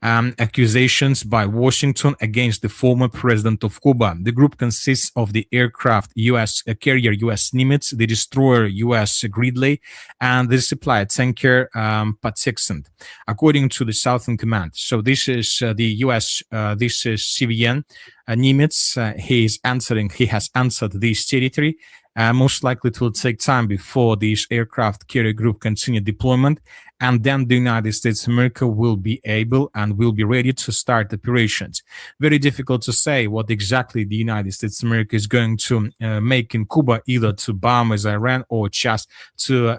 accusations by Washington against the former president of Cuba. The group consists of the aircraft U.S. carrier U.S. Nimitz, the destroyer U.S. Gridley, and the supply tanker Patuxent, according to the Southern Command. So this is the U.S. This is CVN Nimitz. He has entered this territory. Most likely it will take time before this aircraft carrier group continue deployment, and then the United States of America will be able and will be ready to start operations. Very difficult to say what exactly the United States of America is going to make in Cuba, either to bomb as Iran or just to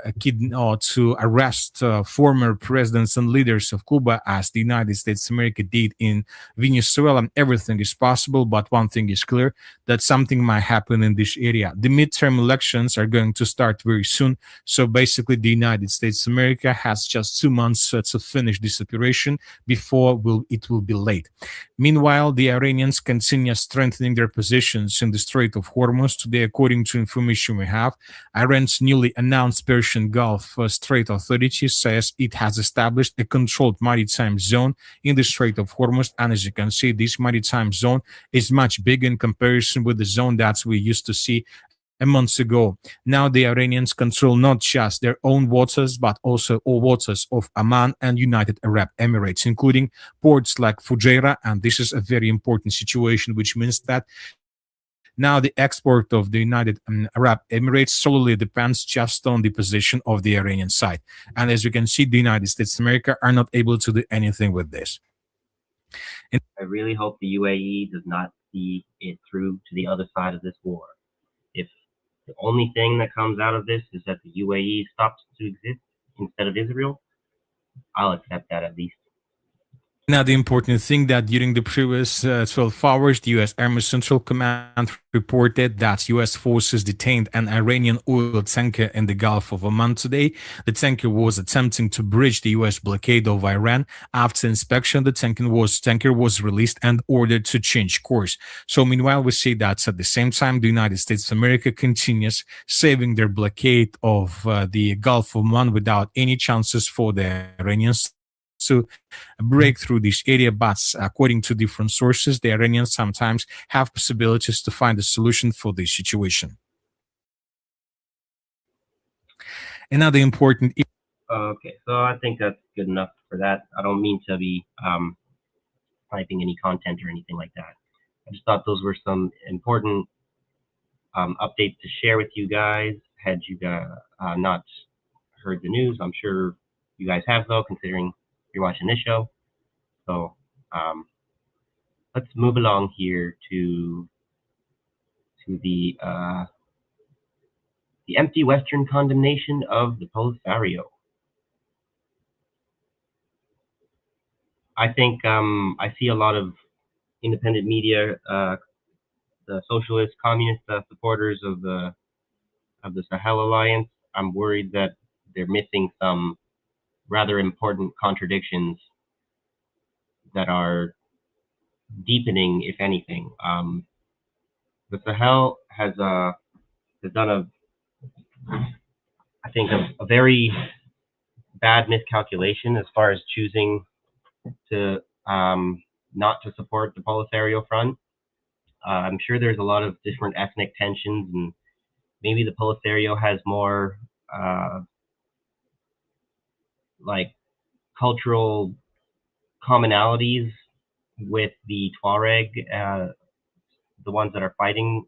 to arrest former presidents and leaders of Cuba, as the United States of America did in Venezuela. Everything is possible, but one thing is clear, that something might happen in this area. The midterm elections are going to start very soon, so basically the United States of America has just 2 months to finish this operation before it will be late. Meanwhile, the Iranians continue strengthening their positions in the Strait of Hormuz. Today, according to information we have, Iran's newly announced Persian Gulf Strait Authority says it has established a controlled maritime zone in the Strait of Hormuz, and as you can see, this maritime zone is much bigger in comparison with the zone that we used to see a month ago. Now the Iranians control not just their own waters, but also all waters of Oman and United Arab Emirates, including ports like Fujairah. And this is a very important situation, which means that now the export of the United Arab Emirates solely depends just on the position of the Iranian side. And as you can see, the United States of America are not able to do anything with this. I really hope the UAE does not see it through to the other side of this war. If the only thing that comes out of this is that the UAE stops to exist instead of Israel, I'll accept that at least. Now, the important thing that during the previous 12 hours, the U.S. Army Central Command reported that U.S. forces detained an Iranian oil tanker in the Gulf of Oman today. The tanker was attempting to bridge the U.S. blockade of Iran. After inspection, the tanker was released and ordered to change course. So meanwhile, we see that at the same time, the United States of America continues saving their blockade of the Gulf of Oman without any chances for the Iranians to break through this area, but according to different sources, the Iranians sometimes have possibilities to find a solution for this situation. Another important Okay, so I think that's good enough for that. I don't mean to be typing any content or anything like that. I just thought those were some important updates to share with you guys. Had you not heard the news, I'm sure you guys have, though, considering you're watching this show. So let's move along here to the empty Western condemnation of the Polisario. I think I see a lot of independent media, the socialist, communist supporters of the Sahel Alliance. I'm worried that they're missing some rather important contradictions that are deepening, if anything. The Sahel has done I think a very bad miscalculation as far as choosing to not to support the Polisario Front. I'm sure there's a lot of different ethnic tensions, and maybe the Polisario has more like cultural commonalities with the Tuareg, the ones that are fighting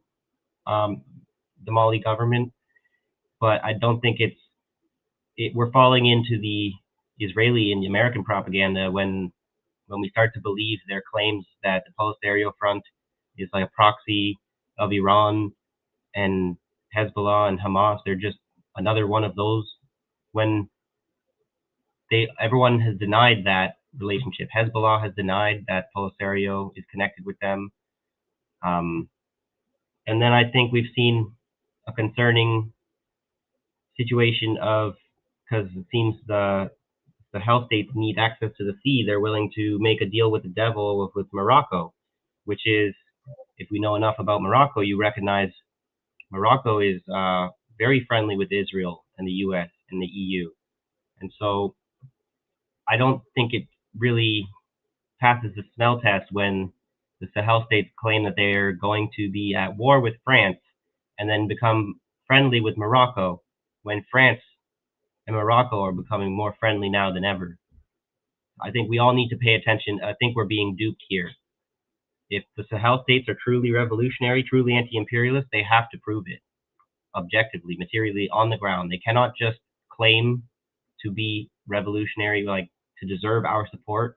the Mali government, but I don't think we're falling into the Israeli and the American propaganda when when we start to believe their claims that the Polisario Front is like a proxy of Iran and Hezbollah and Hamas, they're just another one of those, when everyone has denied that relationship. Hezbollah has denied that Polisario is connected with them. And then I think we've seen a concerning situation of, because it seems the Hell States need access to the sea, they're willing to make a deal with the devil with Morocco, which is, if we know enough about Morocco, you recognize Morocco is very friendly with Israel and the US and the EU. And so I don't think it really passes the smell test when the Sahel states claim that they're going to be at war with France and then become friendly with Morocco, when France and Morocco are becoming more friendly now than ever. I think we all need to pay attention. I think we're being duped here. If the Sahel states are truly revolutionary, truly anti-imperialist, they have to prove it objectively, materially, on the ground. They cannot just claim to be revolutionary, like to deserve our support,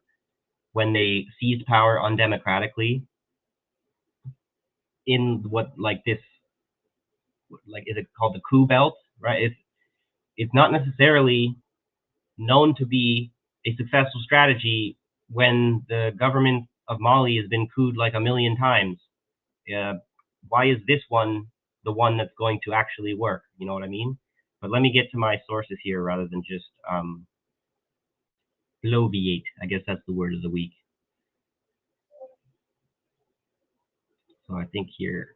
when they seized power undemocratically in what, like this, like, is it called the coup belt, right? It's not necessarily known to be a successful strategy when the government of Mali has been couped like a million times. Why is this one the one that's going to actually work? You know what I mean? But let me get to my sources here rather than just bloviate. I guess that's the word of the week. So I think here,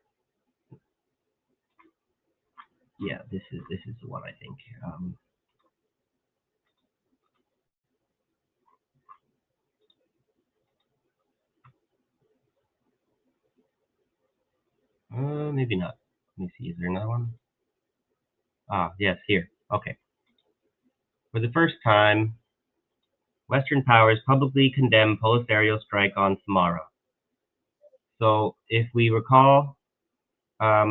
yeah, this is the one I think. Maybe not. Let me see. Is there another one? Ah, yes, here. Okay. For the first time, Western powers publicly condemn Polisario strike on Samara. So if we recall, I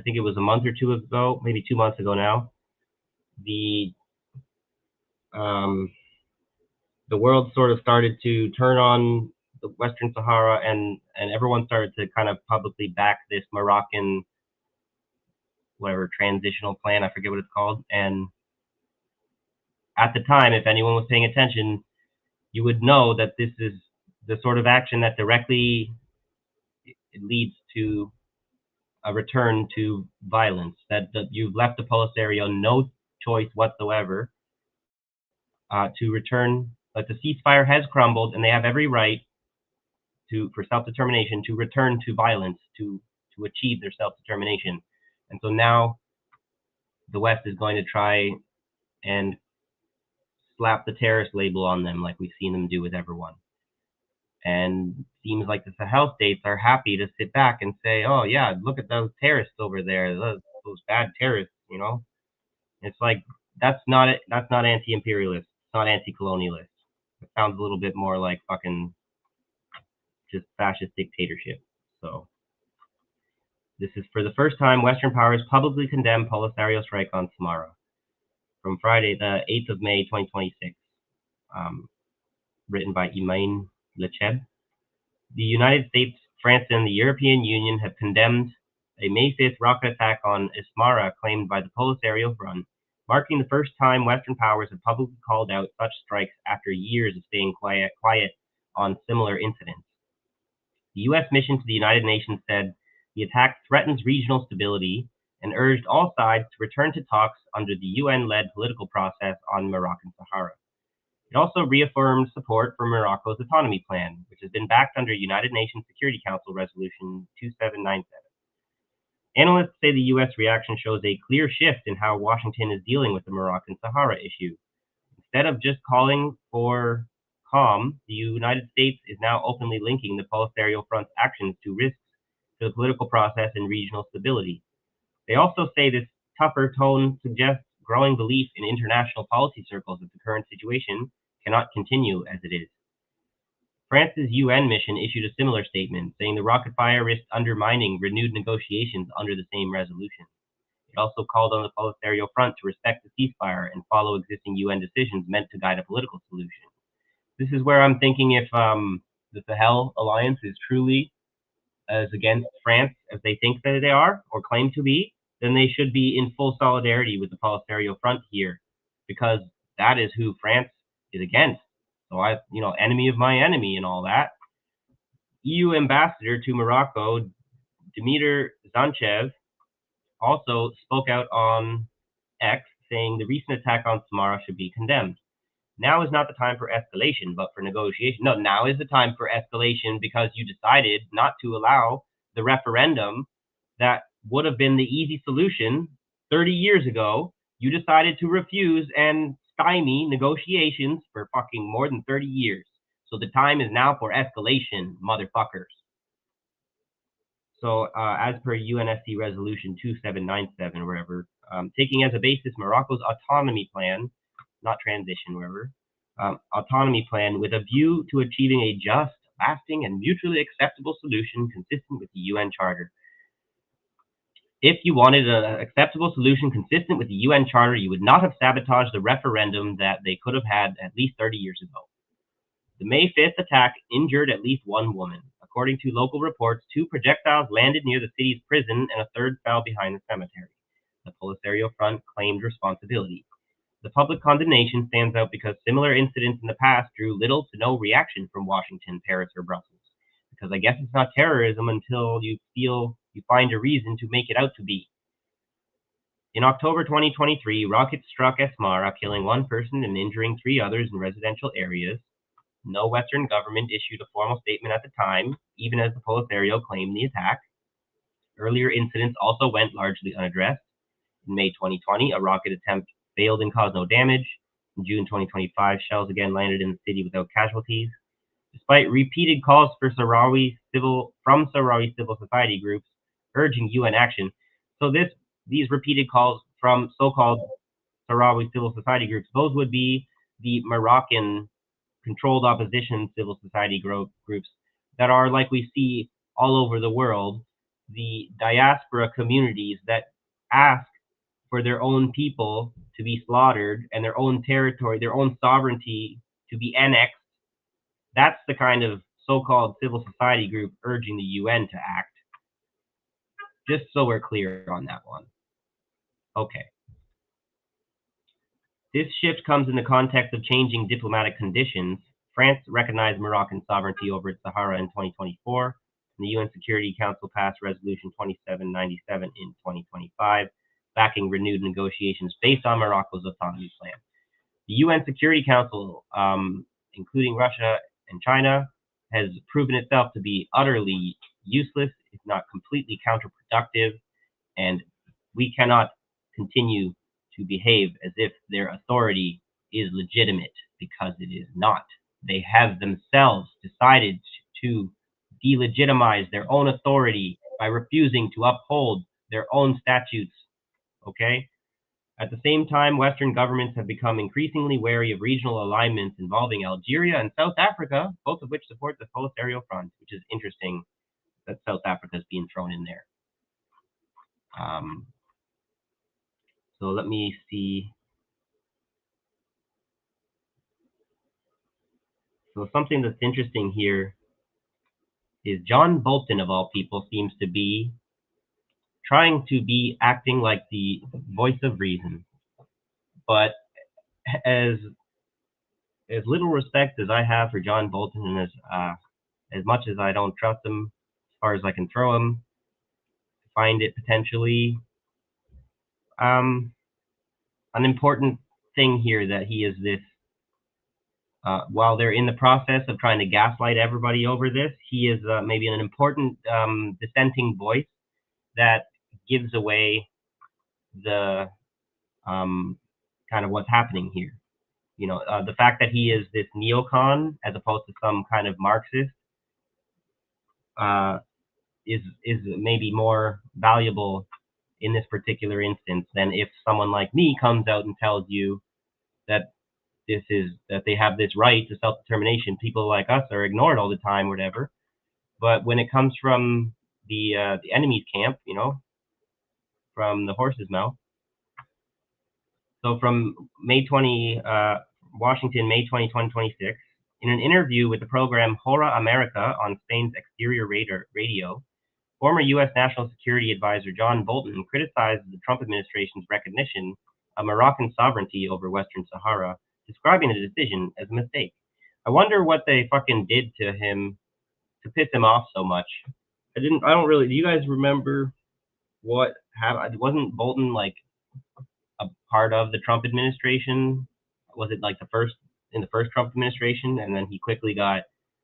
think it was a month or two ago, maybe 2 months ago now, the world sort of started to turn on the Western Sahara, and everyone started to kind of publicly back this Moroccan, whatever, transitional plan, I forget what it's called. And at the time, if anyone was paying attention, you would know that this is the sort of action that directly it leads to a return to violence, that you've left the Polisario no choice whatsoever to return. Like, the ceasefire has crumbled, and they have every right for self-determination to return to violence to achieve their self-determination. And so now the West is going to try and slap the terrorist label on them, like we've seen them do with everyone. And seems like the Sahel states are happy to sit back and say, oh yeah, look at those terrorists over there, those bad terrorists, you know? It's like, that's not anti-imperialist, it's not anti-colonialist. It sounds a little bit more like fucking just fascist dictatorship. So this is, for the first time, Western powers publicly condemn Polisario strike on Samara, from Friday, the 8th of May, 2026, written by Imain Lecheb. The United States, France, and the European Union have condemned a May 5th rocket attack on Asmara claimed by the Polisario Front, marking the first time Western powers have publicly called out such strikes after years of staying quiet on similar incidents. The U.S. mission to the United Nations said the attack threatens regional stability and urged all sides to return to talks under the UN-led political process on Moroccan Sahara. It also reaffirmed support for Morocco's autonomy plan, which has been backed under United Nations Security Council Resolution 2797. Analysts say the U.S. reaction shows a clear shift in how Washington is dealing with the Moroccan Sahara issue. Instead of just calling for calm, the United States is now openly linking the Polisario Front's actions to risks to the political process and regional stability. They also say this tougher tone suggests growing belief in international policy circles that the current situation cannot continue as it is. France's UN mission issued a similar statement, saying the rocket fire risked undermining renewed negotiations under the same resolution. It also called on the Polisario Front to respect the ceasefire and follow existing UN decisions meant to guide a political solution. This is where I'm thinking if the Sahel alliance is truly as against France as they think that they are or claim to be, then they should be in full solidarity with the Polisario front here, because that is who France is against. So enemy of my enemy and all that. EU ambassador to Morocco, Dimiter Zanchev, also spoke out on X, saying the recent attack on Samara should be condemned. Now is not the time for escalation, but for negotiation. No, now is the time for escalation because you decided not to allow the referendum that would have been the easy solution 30 years ago. You decided to refuse and stymie negotiations for fucking more than 30 years. So the time is now for escalation, motherfuckers. So as per UNSC Resolution 2797 or wherever, taking as a basis Morocco's autonomy plan, not transition, wherever, autonomy plan with a view to achieving a just, lasting, and mutually acceptable solution consistent with the UN Charter. If you wanted an acceptable solution consistent with the UN Charter, you would not have sabotaged the referendum that they could have had at least 30 years ago. The May 5th attack injured at least one woman. According to local reports, 2 projectiles landed near the city's prison and a third fell behind the cemetery. The Polisario Front claimed responsibility. The public condemnation stands out because similar incidents in the past drew little to no reaction from Washington, Paris, or Brussels. Because I guess it's not terrorism until you feel you find a reason to make it out to be. In October 2023, rockets struck Asmara, killing 1 person and injuring 3 others in residential areas. No Western government issued a formal statement at the time, even as the Polisario claimed the attack. Earlier incidents also went largely unaddressed. In May 2020, a rocket attempt failed and caused no damage. In June 2025, shells again landed in the city without casualties. Despite repeated calls for Sahrawi civil society groups urging UN action, so these repeated calls from so-called Sahrawi civil society groups, those would be the Moroccan controlled opposition civil society groups that are like we see all over the world, the diaspora communities that ask for their own people to be slaughtered and their own territory, their own sovereignty to be annexed. That's the kind of so-called civil society group urging the UN to act. Just so we're clear on that one. Okay. This shift comes in the context of changing diplomatic conditions. France recognized Moroccan sovereignty over its Sahara in 2024, and the UN Security Council passed Resolution 2797 in 2025, backing renewed negotiations based on Morocco's autonomy plan. The UN Security Council, including Russia and China, has proven itself to be utterly useless, if not completely counterproductive, and we cannot continue to behave as if their authority is legitimate, because it is not. They have themselves decided to delegitimize their own authority by refusing to uphold their own statutes, okay? At the same time, Western governments have become increasingly wary of regional alignments involving Algeria and South Africa, both of which support the Polisario Front, which is interesting that South Africa is being thrown in there. So let me see. So something that's interesting here is John Bolton, of all people, seems to be trying to be acting like the voice of reason. But as little respect as I have for John Bolton, and as much as I don't trust him as far as I can throw him, find it potentially an important thing here that he is this. While they're in the process of trying to gaslight everybody over this, he is maybe an important dissenting voice that gives away the kind of what's happening here. You know, the fact that he is this neocon as opposed to some kind of Marxist is maybe more valuable in this particular instance than if someone like me comes out and tells you that that they have this right to self-determination. People like us are ignored all the time, whatever. But when it comes from the enemy's camp, you know, from the horse's mouth. So from Washington, May 20, 2026, In an interview with the program Hora America on Spain's Exterior Radio, former U.S. National Security Advisor John Bolton criticized the Trump administration's recognition of Moroccan sovereignty over Western Sahara, describing the decision as a mistake. I wonder what they fucking did to him to piss him off so much. I don't really, do you guys remember what happened? Wasn't Bolton like a part of the Trump administration? Was it like in the first Trump administration, and then he quickly got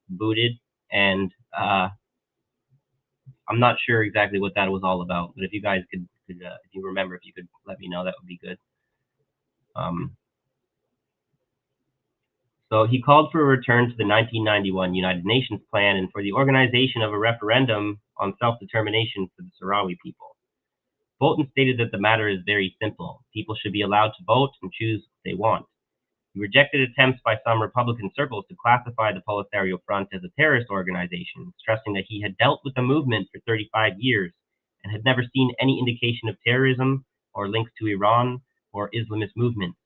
booted? And I'm not sure exactly what that was all about, but if you guys could if you remember, if you could let me know, that would be good. So he called for a return to the 1991 United Nations plan and for the organization of a referendum on self-determination for the Sahrawi people. Bolton stated that the matter is very simple. People should be allowed to vote and choose what they want. He rejected attempts by some Republican circles to classify the Polisario Front as a terrorist organization, stressing that he had dealt with the movement for 35 years and had never seen any indication of terrorism or links to Iran or Islamist movements.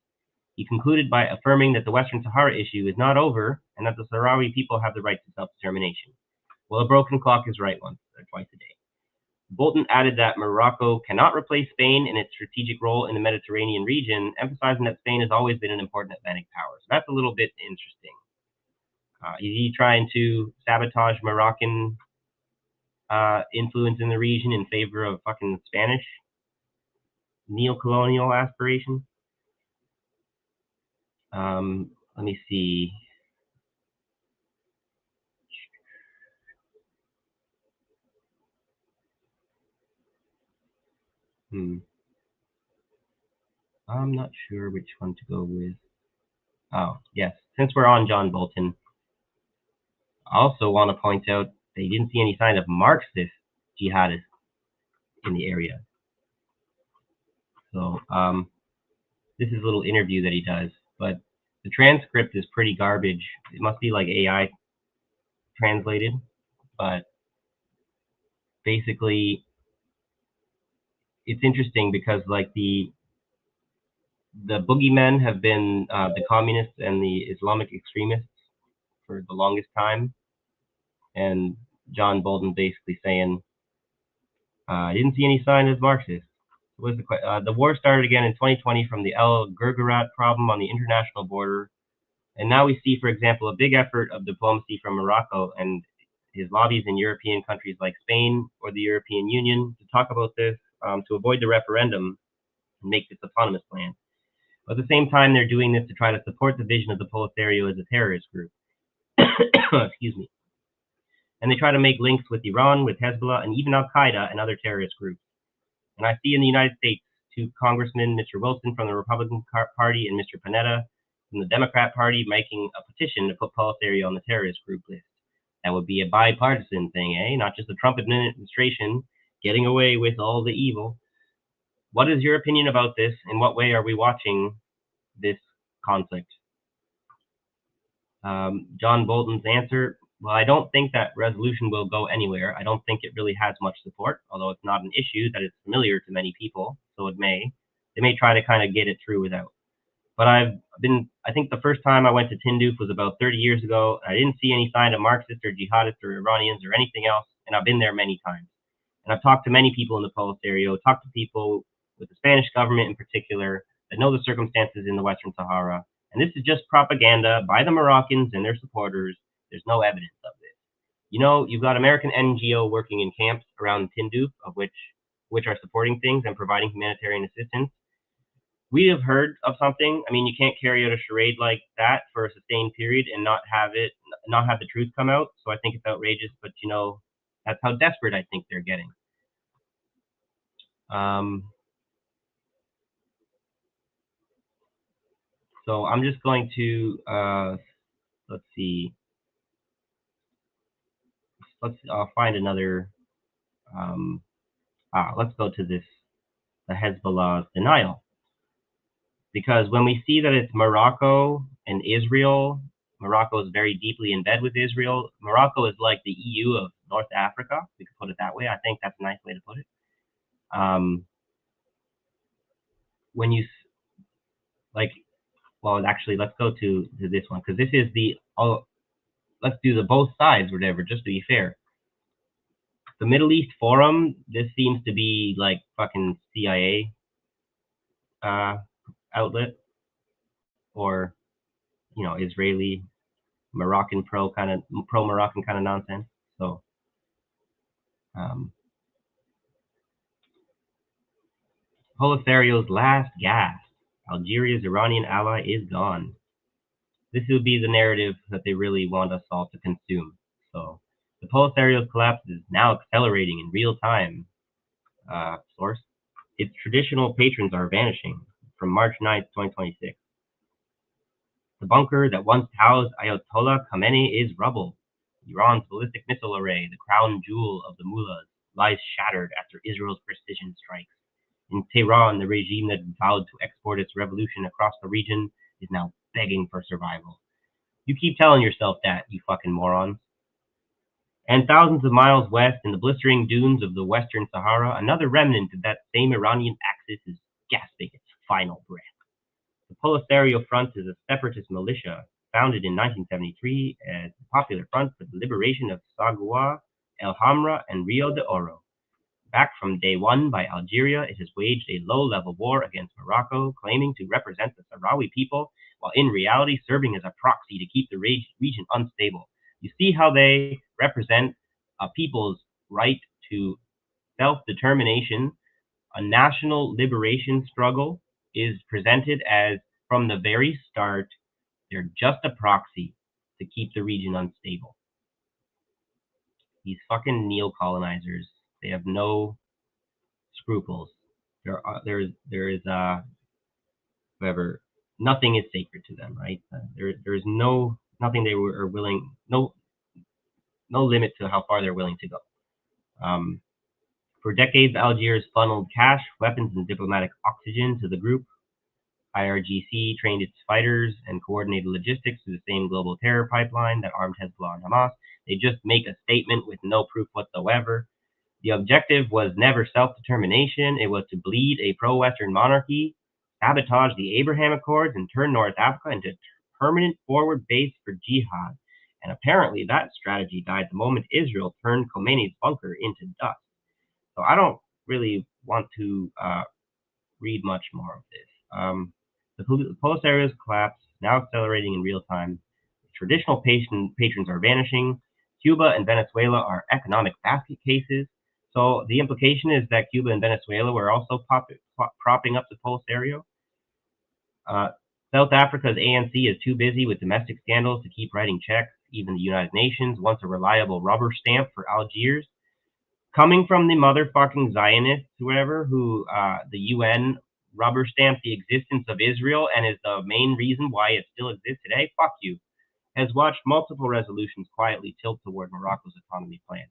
He concluded by affirming that the Western Sahara issue is not over and that the Sahrawi people have the right to self-determination. Well, a broken clock is right once or twice a day. Bolton added that Morocco cannot replace Spain in its strategic role in the Mediterranean region, emphasizing that Spain has always been an important Atlantic power. So that's a little bit interesting. Is he trying to sabotage Moroccan influence in the region in favor of fucking Spanish neo-colonial aspirations? Let me see. I'm not sure which one to go with. Oh, yes. Since we're on John Bolton, I also want to point out they didn't see any sign of Marxist jihadists in the area. So this is a little interview that he does, but the transcript is pretty garbage. It must be like AI translated, but basically it's interesting because like the boogeymen have been the communists and the Islamic extremists for the longest time, and John Bolton basically saying, I didn't see any sign of Marxists. The war started again in 2020 from the El Gurgurat problem on the international border, and now we see, for example, a big effort of diplomacy from Morocco and his lobbies in European countries like Spain or the European Union to talk about this, to avoid the referendum and make this autonomous plan. But at the same time, they're doing this to try to support the vision of the Polisario as a terrorist group. Excuse me. And they try to make links with Iran, with Hezbollah, and even Al-Qaeda and other terrorist groups. And I see in the United States two congressmen, Mr. Wilson from the Republican Party and Mr. Panetta from the Democrat Party, making a petition to put Polisario on the terrorist group list. That would be a bipartisan thing, eh? Not just the Trump administration getting away with all the evil. What is your opinion about this? In what way are we watching this conflict? John Bolton's answer, well, I don't think that resolution will go anywhere. I don't think it really has much support, although it's not an issue that is familiar to many people, so they may try to kind of get it through without. But I think the first time I went to Tindouf was about 30 years ago. I didn't see any sign of Marxists or jihadists or Iranians or anything else, and I've been there many times. And I've talked to many people in the Polisario, talked to people with the Spanish government in particular that know the circumstances in the Western Sahara. And this is just propaganda by the Moroccans and their supporters. There's no evidence of this. You know, you've got American NGO working in camps around Tindouf, of which are supporting things and providing humanitarian assistance. We have heard of something. I mean, you can't carry out a charade like that for a sustained period and not have the truth come out. So I think it's outrageous, but you know, that's how desperate I think they're getting. So I'm just going to, let's see. I'll find another, let's go to this, the Hezbollah's denial. Because when we see that it's Morocco and Israel, Morocco is very deeply in bed with Israel. Morocco is like the EU of North Africa. We could put it that way. I think that's a nice way to put it. When you, like, well, actually, let's go to this one, because this is the let's do the both sides, whatever, just to be fair. The Middle East Forum, this seems to be like fucking CIA outlet, or Israeli Moroccan pro Moroccan kind of nonsense. So Polisario's last gasp. Algeria's Iranian ally is gone. This would be the narrative that they really want us all to consume. So the Polisario's collapse is now accelerating in real time. Source. Its traditional patrons are vanishing from March 9th, 2026. The bunker that once housed Ayatollah Khamenei is rubble. Iran's ballistic missile array, the crown jewel of the mullahs, lies shattered after Israel's precision strikes. In Tehran, the regime that vowed to export its revolution across the region is now begging for survival. You keep telling yourself that, you fucking morons. And thousands of miles west, in the blistering dunes of the Western Sahara, another remnant of that same Iranian axis is gasping its final breath. The Polisario Front is a separatist militia founded in 1973 as the Popular Front for the Liberation of Sagua, El Hamra, and Rio de Oro. Backed from day one by Algeria, it has waged a low-level war against Morocco, claiming to represent the Sahrawi people, while in reality serving as a proxy to keep the region unstable. You see how they represent a people's right to self-determination. A national liberation struggle is presented as, from the very start, they're just a proxy to keep the region unstable. These fucking neo-colonizers, they have no scruples. There is whatever. Nothing is sacred to them, right? There is nothing they are willing, no limit to how far they're willing to go. For decades, Algiers funneled cash, weapons, and diplomatic oxygen to the group. IRGC trained its fighters and coordinated logistics through the same global terror pipeline that armed Hezbollah and Hamas. They just make a statement with no proof whatsoever. The objective was never self-determination. It was to bleed a pro-Western monarchy, sabotage the Abraham Accords, and turn North Africa into a permanent forward base for jihad. And apparently that strategy died the moment Israel turned Khomeini's bunker into dust. So I don't really want to read much more of this. The Polisario's collapse, now accelerating in real time. Traditional patrons are vanishing. Cuba and Venezuela are economic basket cases. So the implication is that Cuba and Venezuela were also propping up the Polisario. South Africa's ANC is too busy with domestic scandals to keep writing checks. Even the United Nations, once a reliable rubber stamp for Algiers, coming from the motherfucking Zionists, whoever, who the UN rubber stamped the existence of Israel and is the main reason why it still exists today, fuck you, has watched multiple resolutions quietly tilt toward Morocco's autonomy plan.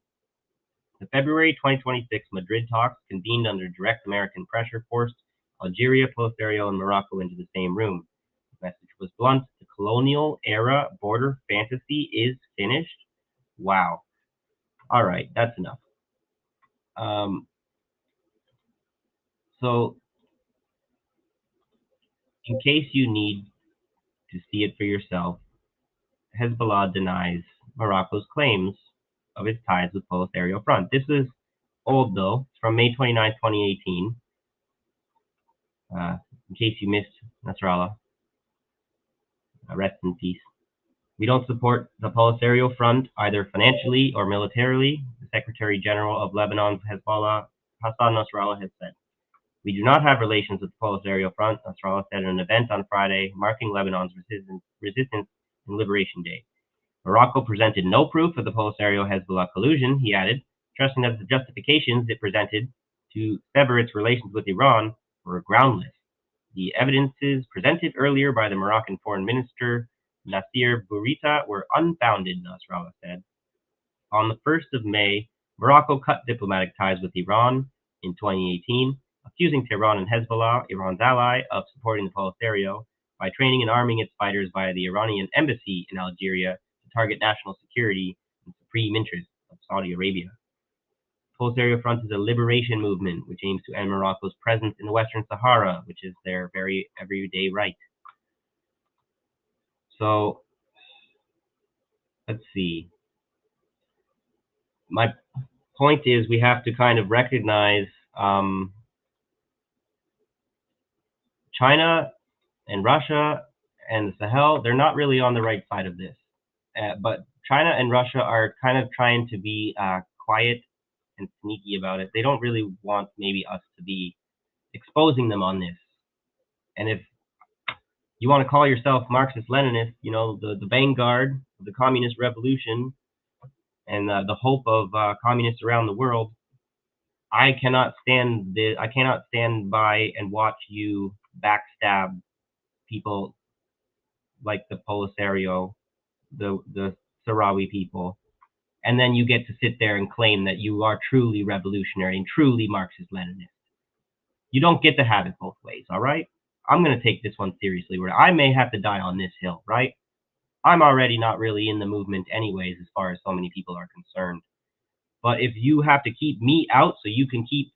The February 2026 Madrid talks, convened under direct American pressure, forced Algeria, Polisario, and Morocco into the same room. The message was blunt: the colonial-era border fantasy is finished. Wow. All right, that's enough. So, in case you need to see it for yourself, Hezbollah denies Morocco's claims of its ties with Polisario Front. This is old, though. It's from May 29, 2018. In case you missed Nasrallah, rest in peace. We don't support the Polisario Front either financially or militarily, the Secretary General of Lebanon's Hezbollah, Hassan Nasrallah, has said. We do not have relations with the Polisario Front, Nasrallah said in an event on Friday marking Lebanon's Resistance and Liberation Day. Morocco presented no proof of the Polisario-Hezbollah collusion, he added, stressing that the justifications it presented to sever its relations with Iran were groundless. The evidences presented earlier by the Moroccan Foreign Minister Nasser Bourita were unfounded, Nasrallah said. On the 1st of May, Morocco cut diplomatic ties with Iran in 2018, accusing Tehran and Hezbollah, Iran's ally, of supporting the Polisario by training and arming its fighters via the Iranian embassy in Algeria to target national security and supreme interests of Saudi Arabia. Polisario Front is a liberation movement which aims to end Morocco's presence in the Western Sahara, which is their very everyday right. So, let's see. My point is we have to kind of recognize China and Russia and the Sahel, they're not really on the right side of this. But China and Russia are kind of trying to be quiet and sneaky about it. They don't really want maybe us to be exposing them on this. And if you want to call yourself Marxist-Leninist, you know, the vanguard of the communist revolution and the hope of communists around the world, I cannot stand by and watch you backstab people like the Polisario, the Sahrawi people, and then you get to sit there and claim that you are truly revolutionary and truly Marxist-Leninist. You don't get to have it both ways, all right? I'm going to take this one seriously, where I may have to die on this hill, right? I'm already not really in the movement anyways, as far as so many people are concerned. But if you have to keep me out so you can keep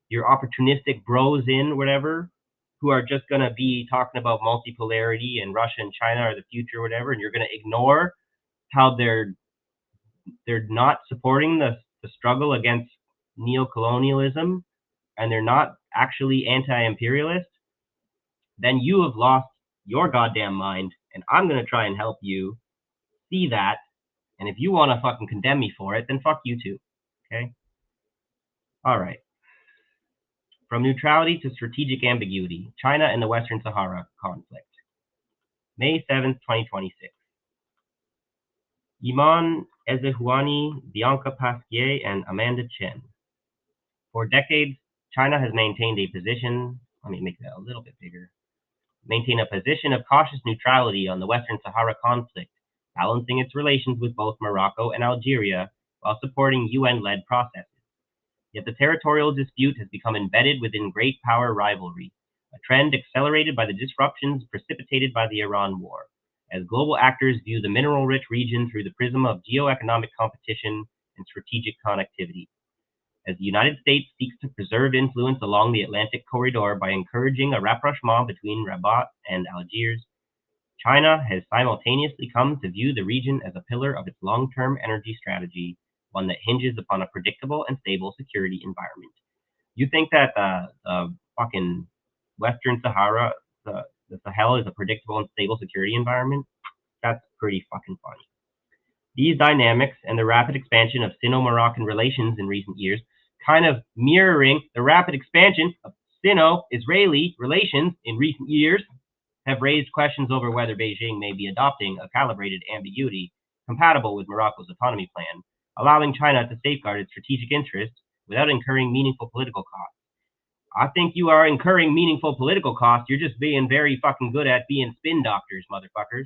your opportunistic bros in, whatever, who are just going to be talking about multipolarity and Russia and China are the future, whatever, and you're going to ignore how they're not supporting the struggle against neocolonialism, and they're not actually anti-imperialist, then you have lost your goddamn mind, and I'm going to try and help you see that. And if you want to fucking condemn me for it, then fuck you too. Okay? All right. From neutrality to strategic ambiguity, China and the Western Sahara conflict. May 7th, 2026. Iman Ezehouani, Bianca Pasquier, and Amanda Chen. For decades, China has maintained a position, let me make that a little bit bigger, maintain a position of cautious neutrality on the Western Sahara conflict, balancing its relations with both Morocco and Algeria while supporting UN-led processes. Yet the territorial dispute has become embedded within great power rivalry, a trend accelerated by the disruptions precipitated by the Iran war, as global actors view the mineral-rich region through the prism of geoeconomic competition and strategic connectivity. As the United States seeks to preserve influence along the Atlantic corridor by encouraging a rapprochement between Rabat and Algiers, China has simultaneously come to view the region as a pillar of its long-term energy strategy, one that hinges upon a predictable and stable security environment. You think that the fucking Western Sahara, the Sahel, is a predictable and stable security environment? That's pretty fucking funny. These dynamics and the rapid expansion of Sino-Moroccan relations in recent years, kind of mirroring the rapid expansion of Sino-Israeli relations in recent years, have raised questions over whether Beijing may be adopting a calibrated ambiguity compatible with Morocco's autonomy plan, allowing China to safeguard its strategic interests without incurring meaningful political costs. I think you are incurring meaningful political costs. You're just being very fucking good at being spin doctors, motherfuckers.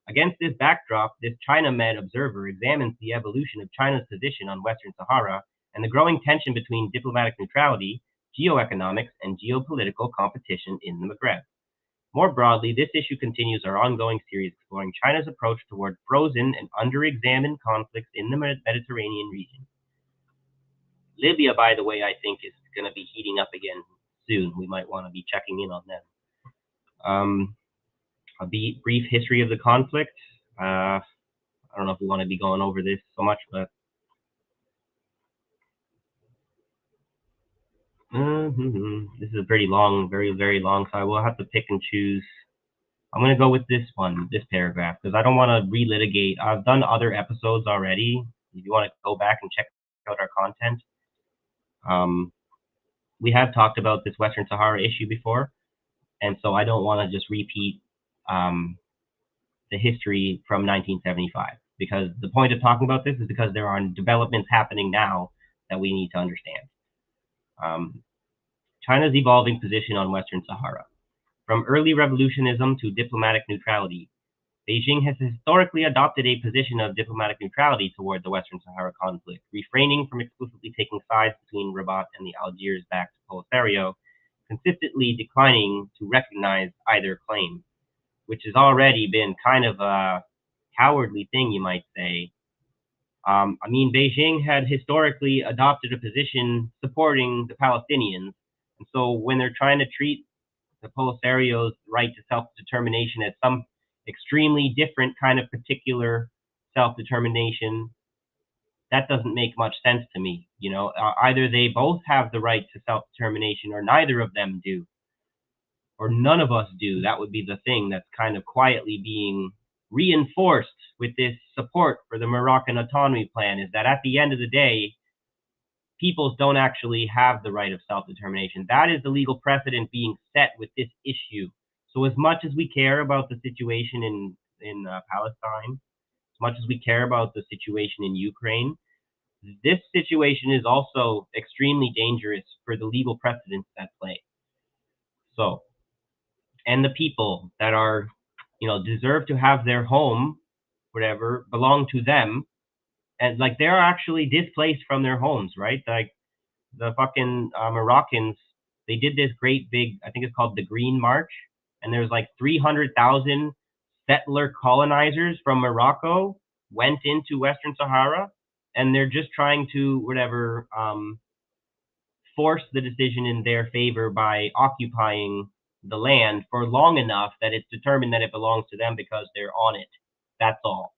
Against this backdrop, this China-Med observer examines the evolution of China's position on Western Sahara and the growing tension between diplomatic neutrality, geoeconomics, and geopolitical competition in the Maghreb. More broadly, this issue continues our ongoing series exploring China's approach toward frozen and under-examined conflicts in the Mediterranean region. Libya, by the way, I think is going to be heating up again soon. We might want to be checking in on them. A brief history of the conflict. I don't know if we want to be going over this so much, but this is a pretty long, very, very long, so I will have to pick and choose. I'm going to go with this one, this paragraph, because I don't want to relitigate. I've done other episodes already. If you want to go back and check out our content, we have talked about this Western Sahara issue before, and so I don't want to just repeat the history from 1975, because the point of talking about this is because there are developments happening now that we need to understand. China's evolving position on Western Sahara. From early revolutionism to diplomatic neutrality, Beijing has historically adopted a position of diplomatic neutrality toward the Western Sahara conflict, refraining from explicitly taking sides between Rabat and the Algiers-backed Polisario, consistently declining to recognize either claim, which has already been kind of a cowardly thing, you might say. Beijing had historically adopted a position supporting the Palestinians, and so when they're trying to treat the Polisario's right to self-determination as some extremely different kind of particular self-determination, that doesn't make much sense to me. You know, either they both have the right to self-determination or neither of them do, or none of us do. That would be the thing that's kind of quietly being reinforced with this support for the Moroccan autonomy plan, is that at the end of the day, peoples don't actually have the right of self-determination. That is the legal precedent being set with this issue. So as much as we care about the situation in Palestine, as much as we care about the situation in Ukraine, this situation is also extremely dangerous for the legal precedents at play. So, and the people that are, you know, deserve to have their home, whatever, belong to them, and like they're actually displaced from their homes, right? Like the fucking Moroccans, they did this great big, I think it's called the Green March, and there's like 300,000 settler colonizers from Morocco went into Western Sahara, and they're just trying to whatever force the decision in their favor by occupying the land for long enough that it's determined that it belongs to them because they're on it. That's all.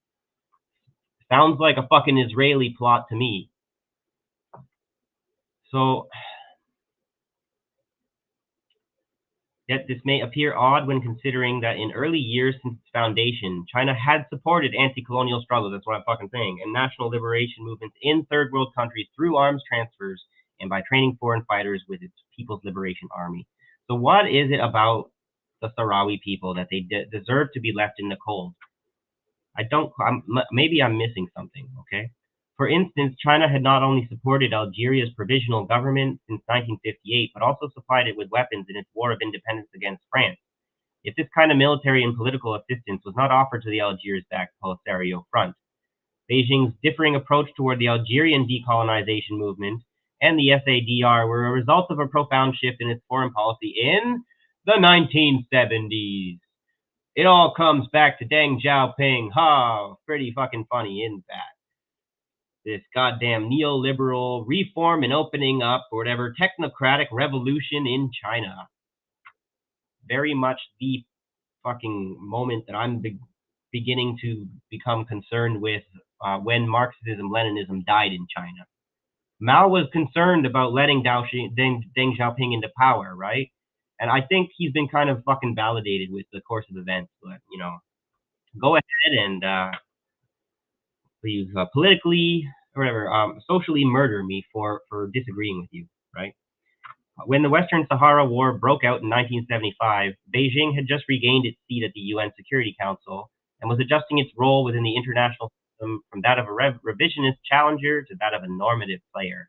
Sounds like a fucking Israeli plot to me. So, yet this may appear odd when considering that in early years since its foundation, China had supported anti-colonial struggles, that's what I'm fucking saying, and national liberation movements in third world countries through arms transfers and by training foreign fighters with its People's Liberation Army. So what is it about the Sahrawi people that they deserve to be left in the cold? Maybe I'm missing something, okay? For instance, China had not only supported Algeria's provisional government since 1958, but also supplied it with weapons in its war of independence against France. Yet this kind of military and political assistance was not offered to the Algiers-backed Polisario front. Beijing's differing approach toward the Algerian decolonization movement and the SADR were a result of a profound shift in its foreign policy in the 1970s. It all comes back to Deng Xiaoping. Ha! Pretty fucking funny, isn't that? This goddamn neoliberal reform and opening up, or whatever, technocratic revolution in China. Very much the fucking moment that I'm beginning to become concerned with when Marxism-Leninism died in China. Mao was concerned about letting Deng Xiaoping into power, right? And I think he's been kind of fucking validated with the course of events. But, you know, go ahead and please politically, or whatever, socially murder me for disagreeing with you, right? When the Western Sahara War broke out in 1975, Beijing had just regained its seat at the UN Security Council and was adjusting its role within the international system from that of a revisionist challenger to that of a normative player.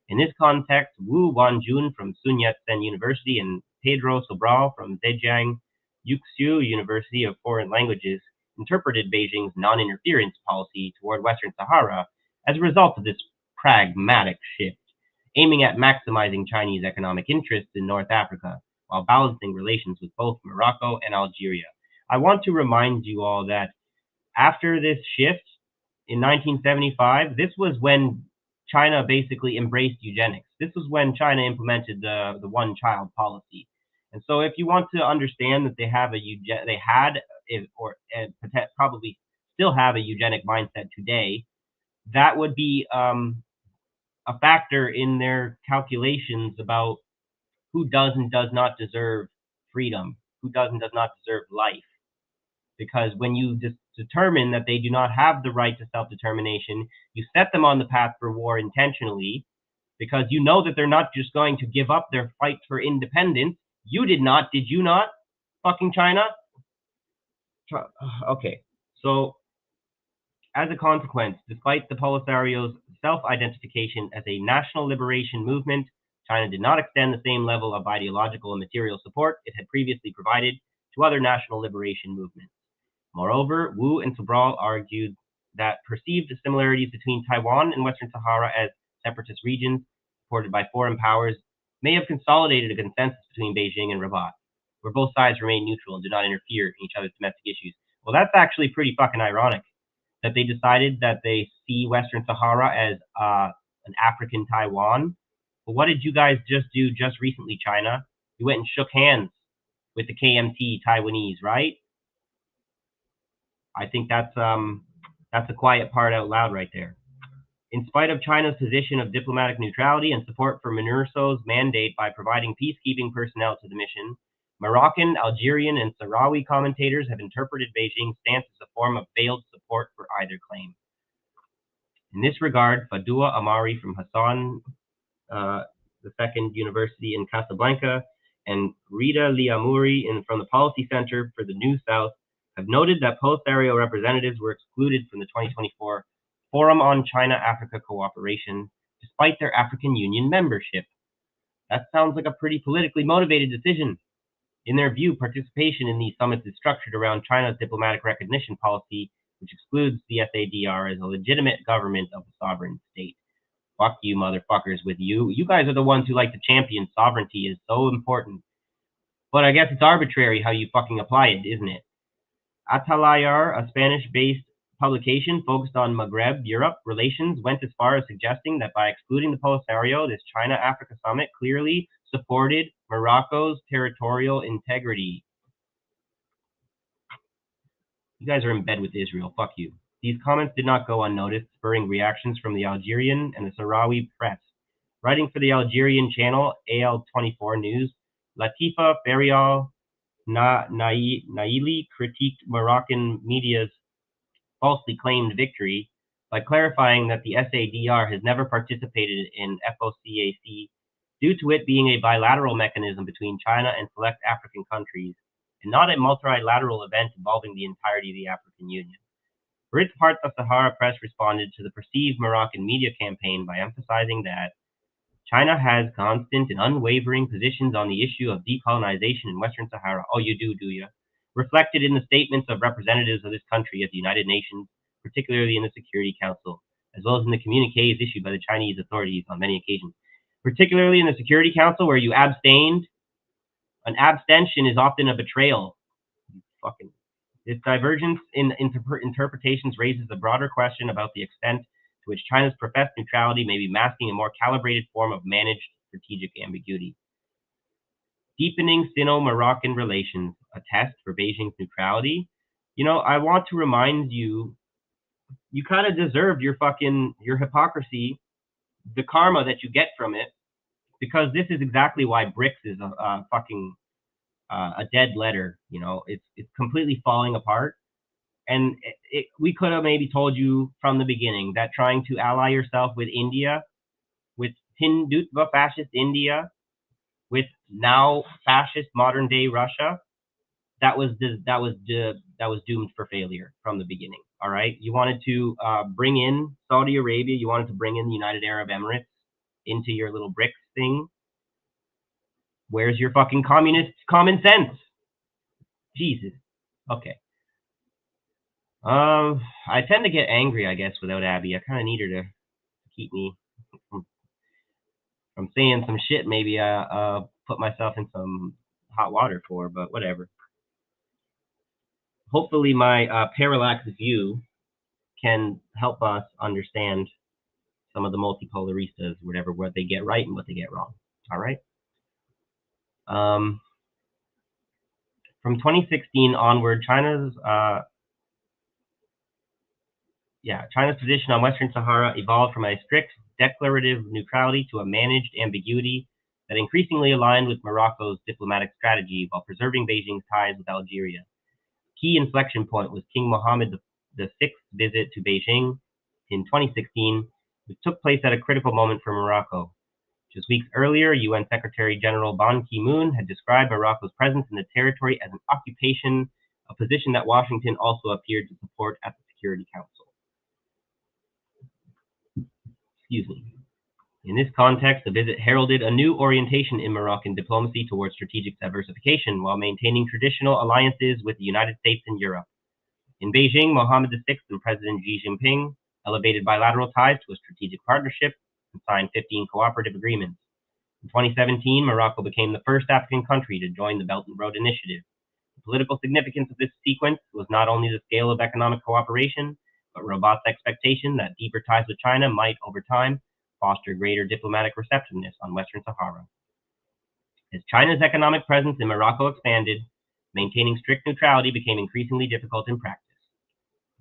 In this context, Wu Wanjun from Sun Yat-sen University and Pedro Sobral from Zhejiang Yuxiu University of Foreign Languages interpreted Beijing's non-interference policy toward Western Sahara as a result of this pragmatic shift, aiming at maximizing Chinese economic interests in North Africa while balancing relations with both Morocco and Algeria. I want to remind you all that after this shift in 1975, this was when China basically embraced eugenics. This was when China implemented the one-child policy. And so if you want to understand that probably still have a eugenic mindset today, that would be a factor in their calculations about who does and does not deserve freedom, who does and does not deserve life. Because when you determine that they do not have the right to self-determination, you set them on the path for war intentionally, because you know that they're not just going to give up their fight for independence. You did not, did you not? Fucking China? Okay, so as a consequence, despite the Polisario's self-identification as a national liberation movement, China did not extend the same level of ideological and material support it had previously provided to other national liberation movements. Moreover, Wu and Sobral argued that perceived similarities between Taiwan and Western Sahara as separatist regions supported by foreign powers may have consolidated a consensus between Beijing and Rabat, where both sides remain neutral and do not interfere in each other's domestic issues. Well, that's actually pretty fucking ironic that they decided that they see Western Sahara as an African Taiwan. But what did you guys just do just recently, China? You went and shook hands with the KMT Taiwanese, right? I think that's That's the quiet part out loud right there. In spite of China's position of diplomatic neutrality and support for MINURSO's mandate by providing peacekeeping personnel to the mission, Moroccan, Algerian, and Sahrawi commentators have interpreted Beijing's stance as a form of veiled support for either claim. In this regard, Fadua Amari from Hassan II University in Casablanca and Rita Liamouri from the Policy Center for the New South have noted that Polisario representatives were excluded from the 2024 Forum on China-Africa Cooperation, despite their African Union membership. That sounds like a pretty politically motivated decision. In their view, participation in these summits is structured around China's diplomatic recognition policy, which excludes the SADR as a legitimate government of a sovereign state. Fuck you, motherfuckers, with you. You guys are the ones who like to champion sovereignty is so important. But I guess it's arbitrary how you fucking apply it, isn't it? Atalayar, a Spanish-based publication focused on Maghreb, Europe relations, went as far as suggesting that by excluding the Polisario, this China-Africa summit clearly supported Morocco's territorial integrity. You guys are in bed with Israel. Fuck you. These comments did not go unnoticed, spurring reactions from the Algerian and the Sahrawi press. Writing for the Algerian channel AL24 News, Latifa Ferial Naili critiqued Moroccan media's falsely claimed victory by clarifying that the SADR has never participated in FOCAC due to it being a bilateral mechanism between China and select African countries, and not a multilateral event involving the entirety of the African Union. For its part, the Sahara press responded to the perceived Moroccan media campaign by emphasizing that China has constant and unwavering positions on the issue of decolonization in Western Sahara. Oh, you do you? Reflected in the statements of representatives of this country at the United Nations, particularly in the Security Council, as well as in the communiques issued by the Chinese authorities on many occasions. Particularly in the Security Council, where you abstained. An abstention is often a betrayal. This divergence in interpretations raises the broader question about the extent to which China's professed neutrality may be masking a more calibrated form of managed strategic ambiguity. Deepening Sino-Moroccan relations, a test for Beijing's neutrality. You know, I want to remind you, you kind of deserved your hypocrisy, the karma that you get from it, because this is exactly why BRICS is a dead letter. You know, it's completely falling apart. And we could have maybe told you from the beginning that trying to ally yourself with India, with Hindutva fascist India, with now fascist modern day Russia, that was doomed for failure from the beginning. All right, you wanted to bring in Saudi Arabia, you wanted to bring in the United Arab Emirates into your little BRICS thing. Where's your fucking communist common sense? Jesus. Okay. I tend to get angry, I guess, without Abby. I kind of need her to keep me from saying some shit maybe put myself in some hot water for, but whatever. Hopefully my parallax view can help us understand some of the multipolaristas, whatever, what they get right and what they get wrong. All right. From 2016 onward, China's position on Western Sahara evolved from a strict declarative neutrality to a managed ambiguity that increasingly aligned with Morocco's diplomatic strategy while preserving Beijing's ties with Algeria. Key inflection point was King Mohammed VI's visit to Beijing in 2016, which took place at a critical moment for Morocco. Just weeks earlier, UN Secretary General Ban Ki-moon had described Morocco's presence in the territory as an occupation, a position that Washington also appeared to support at the Security Council. Excuse me. In this context, the visit heralded a new orientation in Moroccan diplomacy towards strategic diversification while maintaining traditional alliances with the United States and Europe. In Beijing, Mohammed VI and President Xi Jinping elevated bilateral ties to a strategic partnership and signed 15 cooperative agreements. In 2017, Morocco became the first African country to join the Belt and Road Initiative. The political significance of this sequence was not only the scale of economic cooperation, but robust expectation that deeper ties with China might, over time, foster greater diplomatic receptiveness on Western Sahara. As China's economic presence in Morocco expanded, maintaining strict neutrality became increasingly difficult in practice.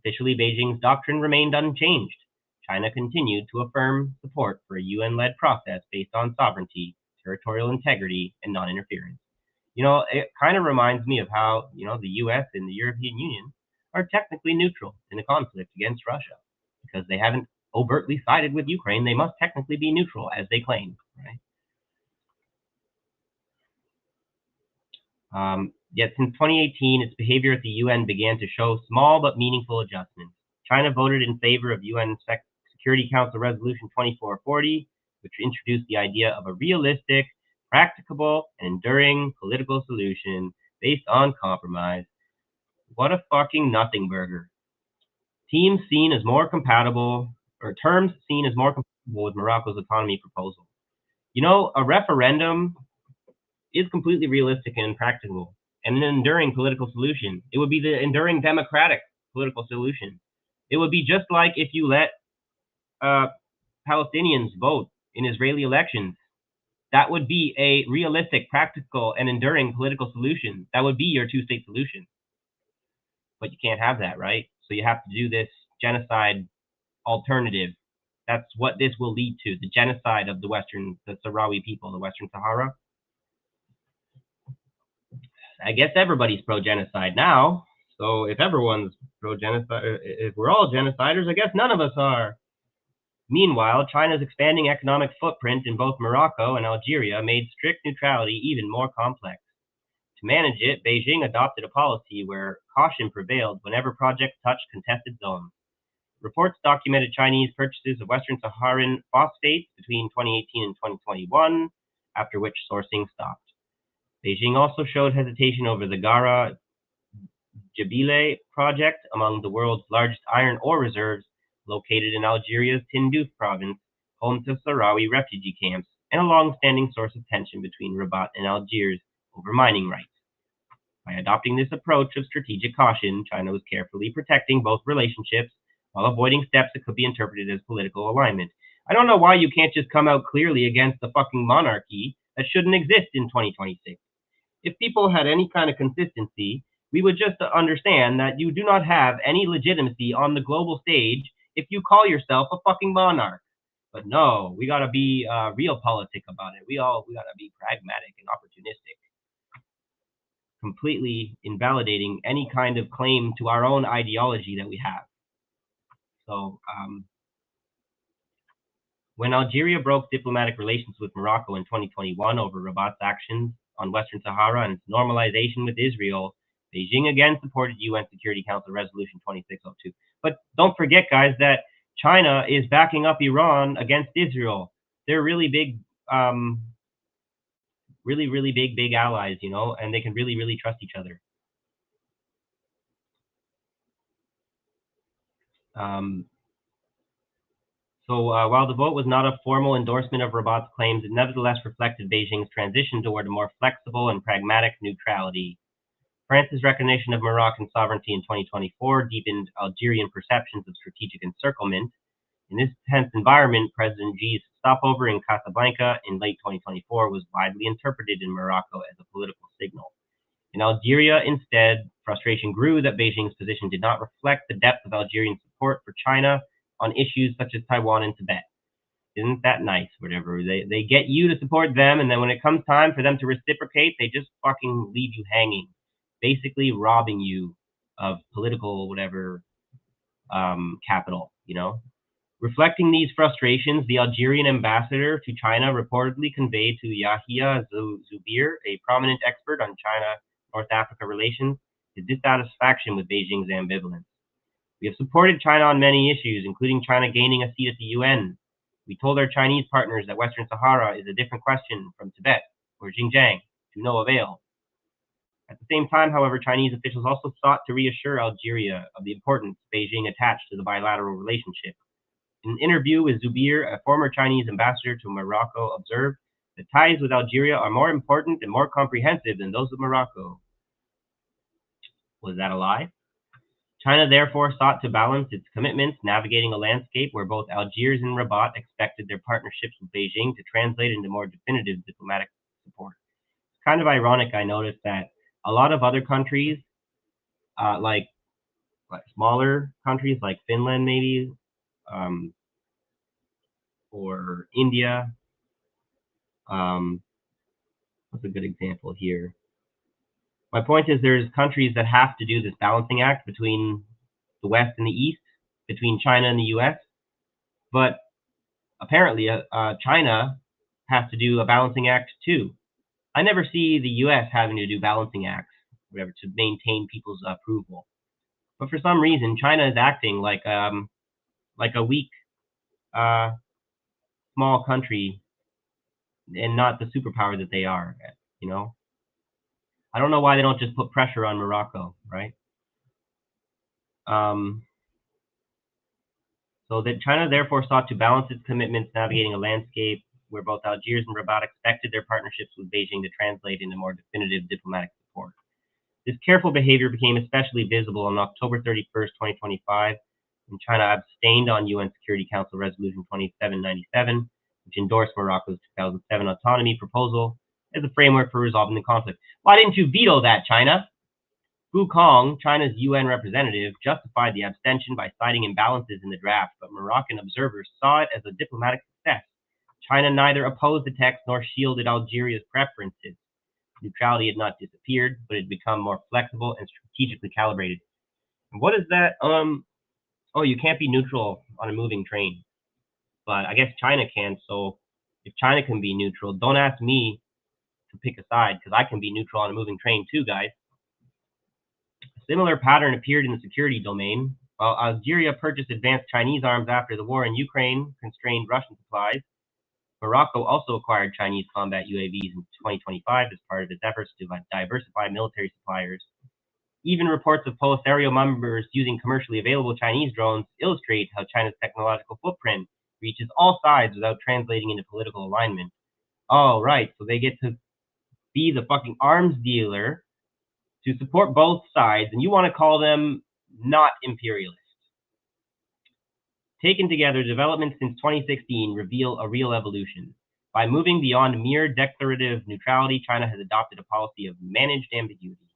Officially, Beijing's doctrine remained unchanged. China continued to affirm support for a UN-led process based on sovereignty, territorial integrity, and non-interference. You know, it kind of reminds me of how, you know, the US and the European Union are technically neutral in the conflict against Russia because they haven't overtly sided with Ukraine. They must technically be neutral, as they claim, right? Yet since 2018, its behavior at the UN began to show small but meaningful adjustments. China voted in favor of UN Security Council Resolution 2440, which introduced the idea of a realistic, practicable, and enduring political solution based on compromise. What a fucking nothing burger. Terms seen as more compatible with Morocco's autonomy proposal. You know, a referendum is completely realistic and practical, and an enduring political solution. It would be the enduring democratic political solution. It would be just like if you let Palestinians vote in Israeli elections. That would be a realistic, practical, and enduring political solution. That would be your two-state solution. But you can't have that, right? So you have to do this genocide alternative. That's what this will lead to, the genocide of the Sahrawi people, the Western Sahara. I guess everybody's pro-genocide now. So if everyone's pro-genocide, if we're all genociders, I guess none of us are. Meanwhile, China's expanding economic footprint in both Morocco and Algeria made strict neutrality even more complex. To manage it, Beijing adopted a policy where caution prevailed whenever projects touched contested zones. Reports documented Chinese purchases of Western Saharan phosphates between 2018 and 2021, after which sourcing stopped. Beijing also showed hesitation over the Gara Jabile project, among the world's largest iron ore reserves, located in Algeria's Tindouf province, home to Sahrawi refugee camps, and a long-standing source of tension between Rabat and Algiers over mining rights. By adopting this approach of strategic caution, China was carefully protecting both relationships while avoiding steps that could be interpreted as political alignment. I don't know why you can't just come out clearly against the fucking monarchy that shouldn't exist in 2026. If people had any kind of consistency, we would just understand that you do not have any legitimacy on the global stage if you call yourself a fucking monarch. But no, we gotta be realpolitik about it. We gotta be pragmatic and opportunistic, completely invalidating any kind of claim to our own ideology that we have. So when Algeria broke diplomatic relations with Morocco in 2021 over Rabat's actions on Western Sahara and its normalization with Israel, Beijing again supported UN Security Council Resolution 2602. But don't forget, guys, that China is backing up Iran against Israel. They're really big, really big allies, you know, and they can really trust each other. So while the vote was not a formal endorsement of Rabat's claims, it nevertheless reflected Beijing's transition toward a more flexible and pragmatic neutrality. France's recognition of Moroccan sovereignty in 2024 deepened Algerian perceptions of strategic encirclement. In this tense environment, President Xi's stopover in Casablanca in late 2024 was widely interpreted in Morocco as a political signal. In Algeria, instead, frustration grew that Beijing's position did not reflect the depth of Algerian support for China on issues such as Taiwan and Tibet. Isn't that nice? Whatever. They get you to support them, and then when it comes time for them to reciprocate, they just fucking leave you hanging, basically robbing you of political whatever capital, you know? Reflecting these frustrations, the Algerian ambassador to China reportedly conveyed to Yahya Zubir, a prominent expert on China-North Africa relations, his dissatisfaction with Beijing's ambivalence. We have supported China on many issues, including China gaining a seat at the UN. We told our Chinese partners that Western Sahara is a different question from Tibet or Xinjiang, to no avail. At the same time, however, Chinese officials also sought to reassure Algeria of the importance Beijing attached to the bilateral relationship. In an interview with Zubir, a former Chinese ambassador to Morocco observed that ties with Algeria are more important and more comprehensive than those of Morocco. Was that a lie? China therefore sought to balance its commitments, navigating a landscape where both Algiers and Rabat expected their partnerships with Beijing to translate into more definitive diplomatic support. It's kind of ironic, I noticed, that a lot of other countries, like like smaller countries like Finland, maybe, or India. What's a good example here? My point is there's countries that have to do this balancing act between the West and the East, between China and the US, but apparently China has to do a balancing act too. I never see the US having to do balancing acts, whatever, to maintain people's approval. But for some reason, China is acting like a weak, small country and not the superpower that they are, you know? I don't know why they don't just put pressure on Morocco, right? So that China therefore sought to balance its commitments, navigating a landscape where both Algiers and Rabat expected their partnerships with Beijing to translate into more definitive diplomatic support. This careful behavior became especially visible on October 31st, 2025, when China abstained on UN Security Council Resolution 2797, which endorsed Morocco's 2007 autonomy proposal as a framework for resolving the conflict. Why didn't you veto that, China? Fu Kong, China's UN representative, justified the abstention by citing imbalances in the draft, but Moroccan observers saw it as a diplomatic success. China neither opposed the text nor shielded Algeria's preferences. Neutrality had not disappeared, but had become more flexible and strategically calibrated. And what is that? Oh, you can't be neutral on a moving train. But I guess China can, so if China can be neutral, don't ask me to pick a side, because I can be neutral on a moving train too, guys. A similar pattern appeared in the security domain. While Algeria purchased advanced Chinese arms after the war in Ukraine constrained Russian supplies, Morocco also acquired Chinese combat UAVs in 2025 as part of its efforts to diversify military suppliers. Even reports of Polisario members using commercially available Chinese drones illustrate how China's technological footprint reaches all sides without translating into political alignment. Oh, right, so they get to be the fucking arms dealer to support both sides, and you want to call them not imperialist. Taken together, developments since 2016 reveal a real evolution. By moving beyond mere declarative neutrality, China has adopted a policy of managed ambiguity,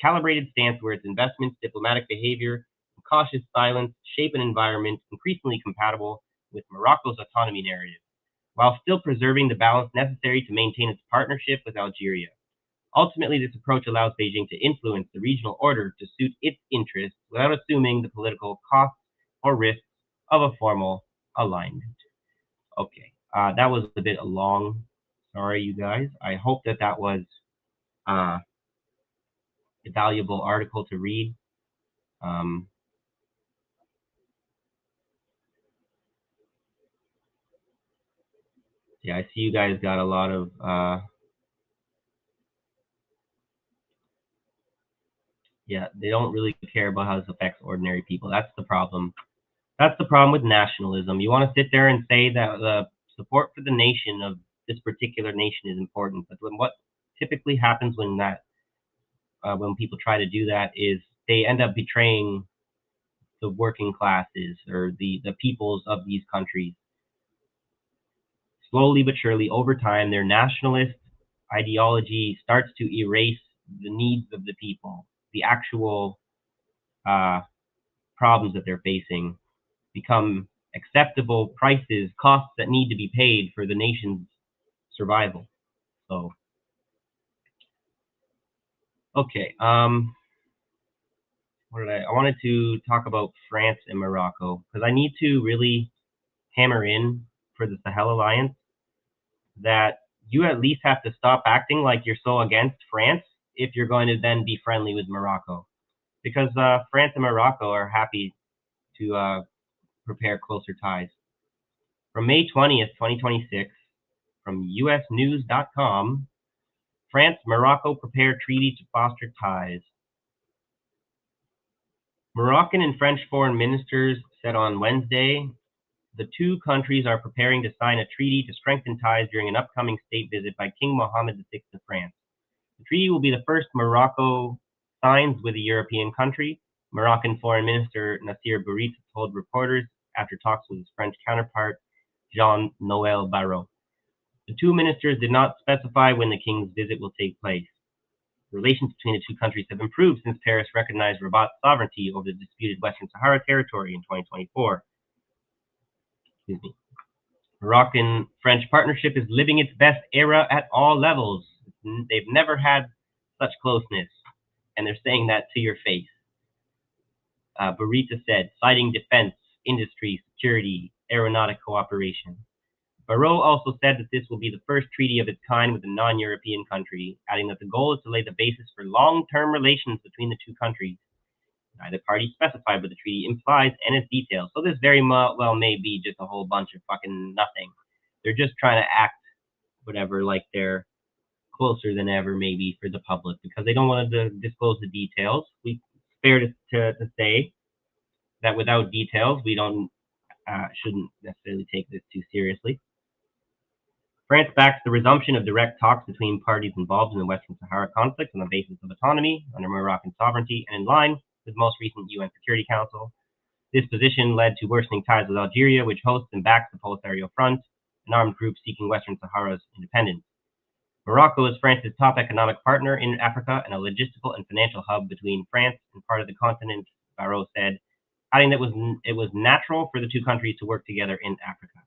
calibrated stance where its investments, diplomatic behavior, and cautious silence shape an environment increasingly compatible with Morocco's autonomy narrative, while still preserving the balance necessary to maintain its partnership with Algeria. Ultimately, this approach allows Beijing to influence the regional order to suit its interests without assuming the political costs or risks of a formal alignment. Okay, that was a bit long. Sorry, you guys. I hope that was a valuable article to read. Yeah, I see you guys got a lot of yeah, they don't really care about how this affects ordinary people. That's the problem. That's the problem with nationalism. You want to sit there and say that the support for the nation of this particular nation is important, but what typically happens when when people try to do that is they end up betraying the working classes or the peoples of these countries. Slowly but surely, over time, their nationalist ideology starts to erase the needs of the people, the actual problems that they're facing become acceptable prices, costs that need to be paid for the nation's survival. So, okay. What did I wanted to talk about France and Morocco because I need to really hammer in for the Sahel Alliance that you at least have to stop acting like you're so against France if you're going to then be friendly with Morocco, because France and Morocco are happy to prepare closer ties. From May 20th, 2026, from usnews.com, France, Morocco prepare treaty to foster ties. Moroccan and French foreign ministers said on Wednesday the two countries are preparing to sign a treaty to strengthen ties during an upcoming state visit by King Mohammed VI of France. The treaty will be the first Morocco signs with a European country, Moroccan Foreign Minister Nasser Bourita told reporters after talks with his French counterpart, Jean-Noël Barrot. The two ministers did not specify when the king's visit will take place. Relations between the two countries have improved since Paris recognized Rabat's sovereignty over the disputed Western Sahara territory in 2024. Excuse me. Moroccan-French partnership is living its best era at all levels. They've never had such closeness, and they're saying that to your face. Barita said, citing defense, industry, security, aeronautic cooperation. Barrot also said that this will be the first treaty of its kind with a non-European country, adding that the goal is to lay the basis for long-term relations between the two countries. Neither party specified what the treaty implies and its details, so this very well may be just a whole bunch of fucking nothing. They're just trying to act whatever, like they're closer than ever maybe for the public, because they don't want to disclose the details. It's fair to say that without details, we shouldn't necessarily take this too seriously. France backs the resumption of direct talks between parties involved in the Western Sahara conflict on the basis of autonomy under Moroccan sovereignty and in line with the most recent UN Security Council. This position led to worsening ties with Algeria, which hosts and backs the Polisario Front, an armed group seeking Western Sahara's independence. Morocco is France's top economic partner in Africa and a logistical and financial hub between France and part of the continent, Barrot said, adding that it was natural for the two countries to work together in Africa.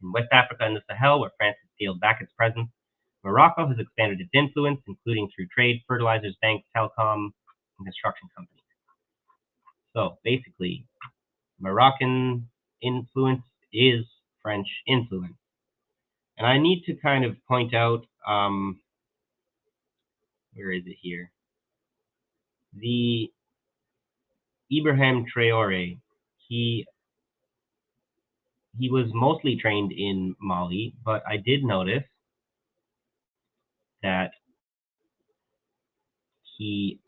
In West Africa and the Sahel, where France has scaled back its presence, Morocco has expanded its influence, including through trade, fertilizers, banks, telecom, and construction companies. So basically, Moroccan influence is French influence. And I need to kind of point out, where is it here? The Ibrahim Traoré, he was mostly trained in Mali, but I did notice that he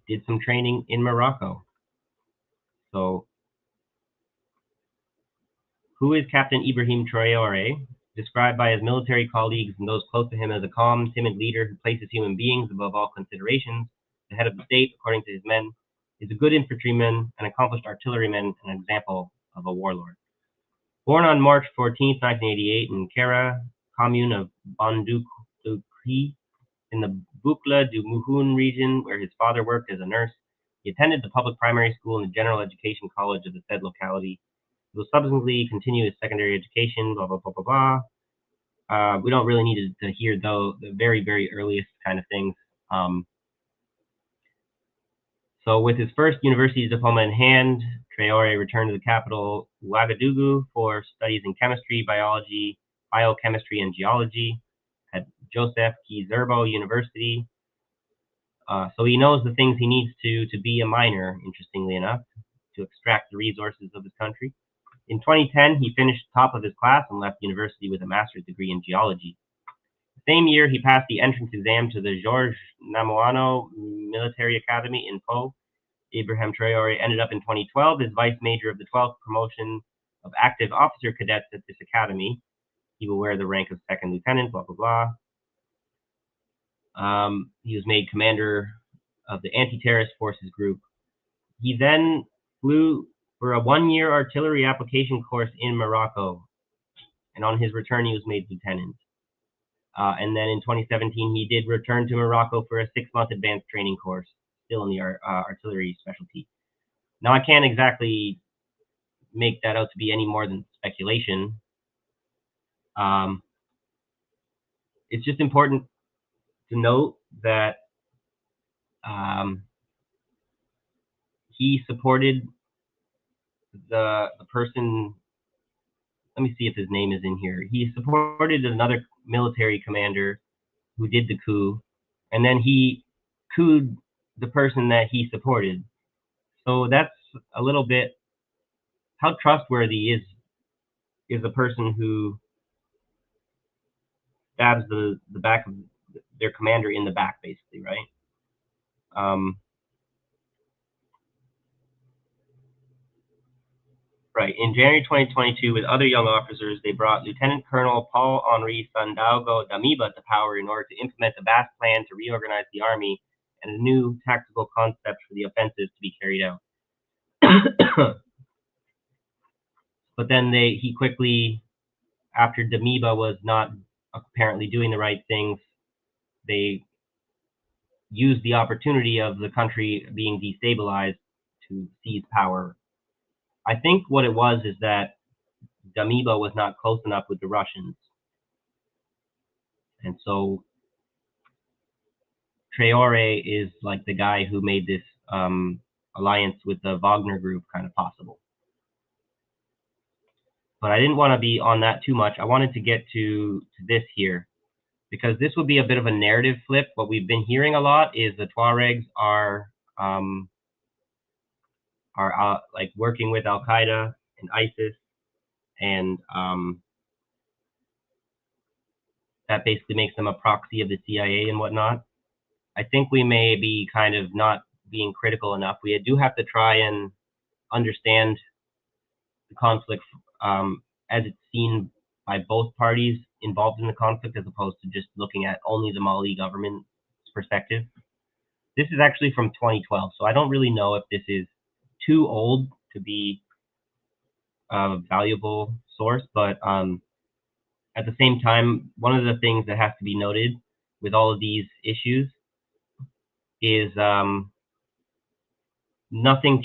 did some training in Morocco. So, who is Captain Ibrahim Traoré? Described by his military colleagues and those close to him as a calm, timid leader who places human beings above all considerations, the head of the state, according to his men, is a good infantryman, an accomplished artilleryman, and an example of a warlord. Born on March 14, 1988, in Kera, commune of Bondoukri, in the Boucle du Mouhoun region, where his father worked as a nurse, he attended the public primary school and the general education college of the said locality. He will subsequently continue his secondary education, blah, blah, blah, blah, blah. We don't really need to hear, though, the very, very earliest kind of things. So with his first university diploma in hand, Traoré returned to the capital, Ouagadougou, for studies in chemistry, biology, biochemistry, and geology at Joseph Kizerbo University. So he knows the things he needs to be a miner, interestingly enough, to extract the resources of his country. In 2010, he finished top of his class and left university with a master's degree in geology. The same year, he passed the entrance exam to the Georges Namoano Military Academy in Po. Ibrahim Traoré ended up in 2012 as vice major of the 12th promotion of active officer cadets at this academy. He will wear the rank of second lieutenant, blah, blah, blah. He was made commander of the anti-terrorist forces group. He then flew for a one-year artillery application course in Morocco, and on his return, he was made lieutenant. And then in 2017, he did return to Morocco for a 6-month advanced training course, still in the artillery specialty. Now, I can't exactly make that out to be any more than speculation. It's just important to note that he supported the person, let me see if his name is in here. He supported another military commander who did the coup, and then he couped the person that he supported. So that's a little bit, how trustworthy is a person who stabs the back of their commander in the back, basically, right? Right. In January 2022, with other young officers, they brought Lieutenant Colonel Paul-Henri Sandaogo Damiba to power in order to implement a vast plan to reorganize the army and a new tactical concept for the offensive to be carried out. But then he quickly, after Damiba was not apparently doing the right things, they used the opportunity of the country being destabilized to seize power. I think what it was is that Damiba was not close enough with the Russians. And so Traore is like the guy who made this alliance with the Wagner group kind of possible. But I didn't want to be on that too much. I wanted to get to this here, because this would be a bit of a narrative flip. What we've been hearing a lot is the Tuaregs are like working with Al Qaeda and ISIS, and that basically makes them a proxy of the CIA and whatnot. I think we may be kind of not being critical enough. We do have to try and understand the conflict as it's seen by both parties involved in the conflict, as opposed to just looking at only the Mali government's perspective. This is actually from 2012, so I don't really know if this is too old to be a valuable source, but at the same time, one of the things that has to be noted with all of these issues is nothing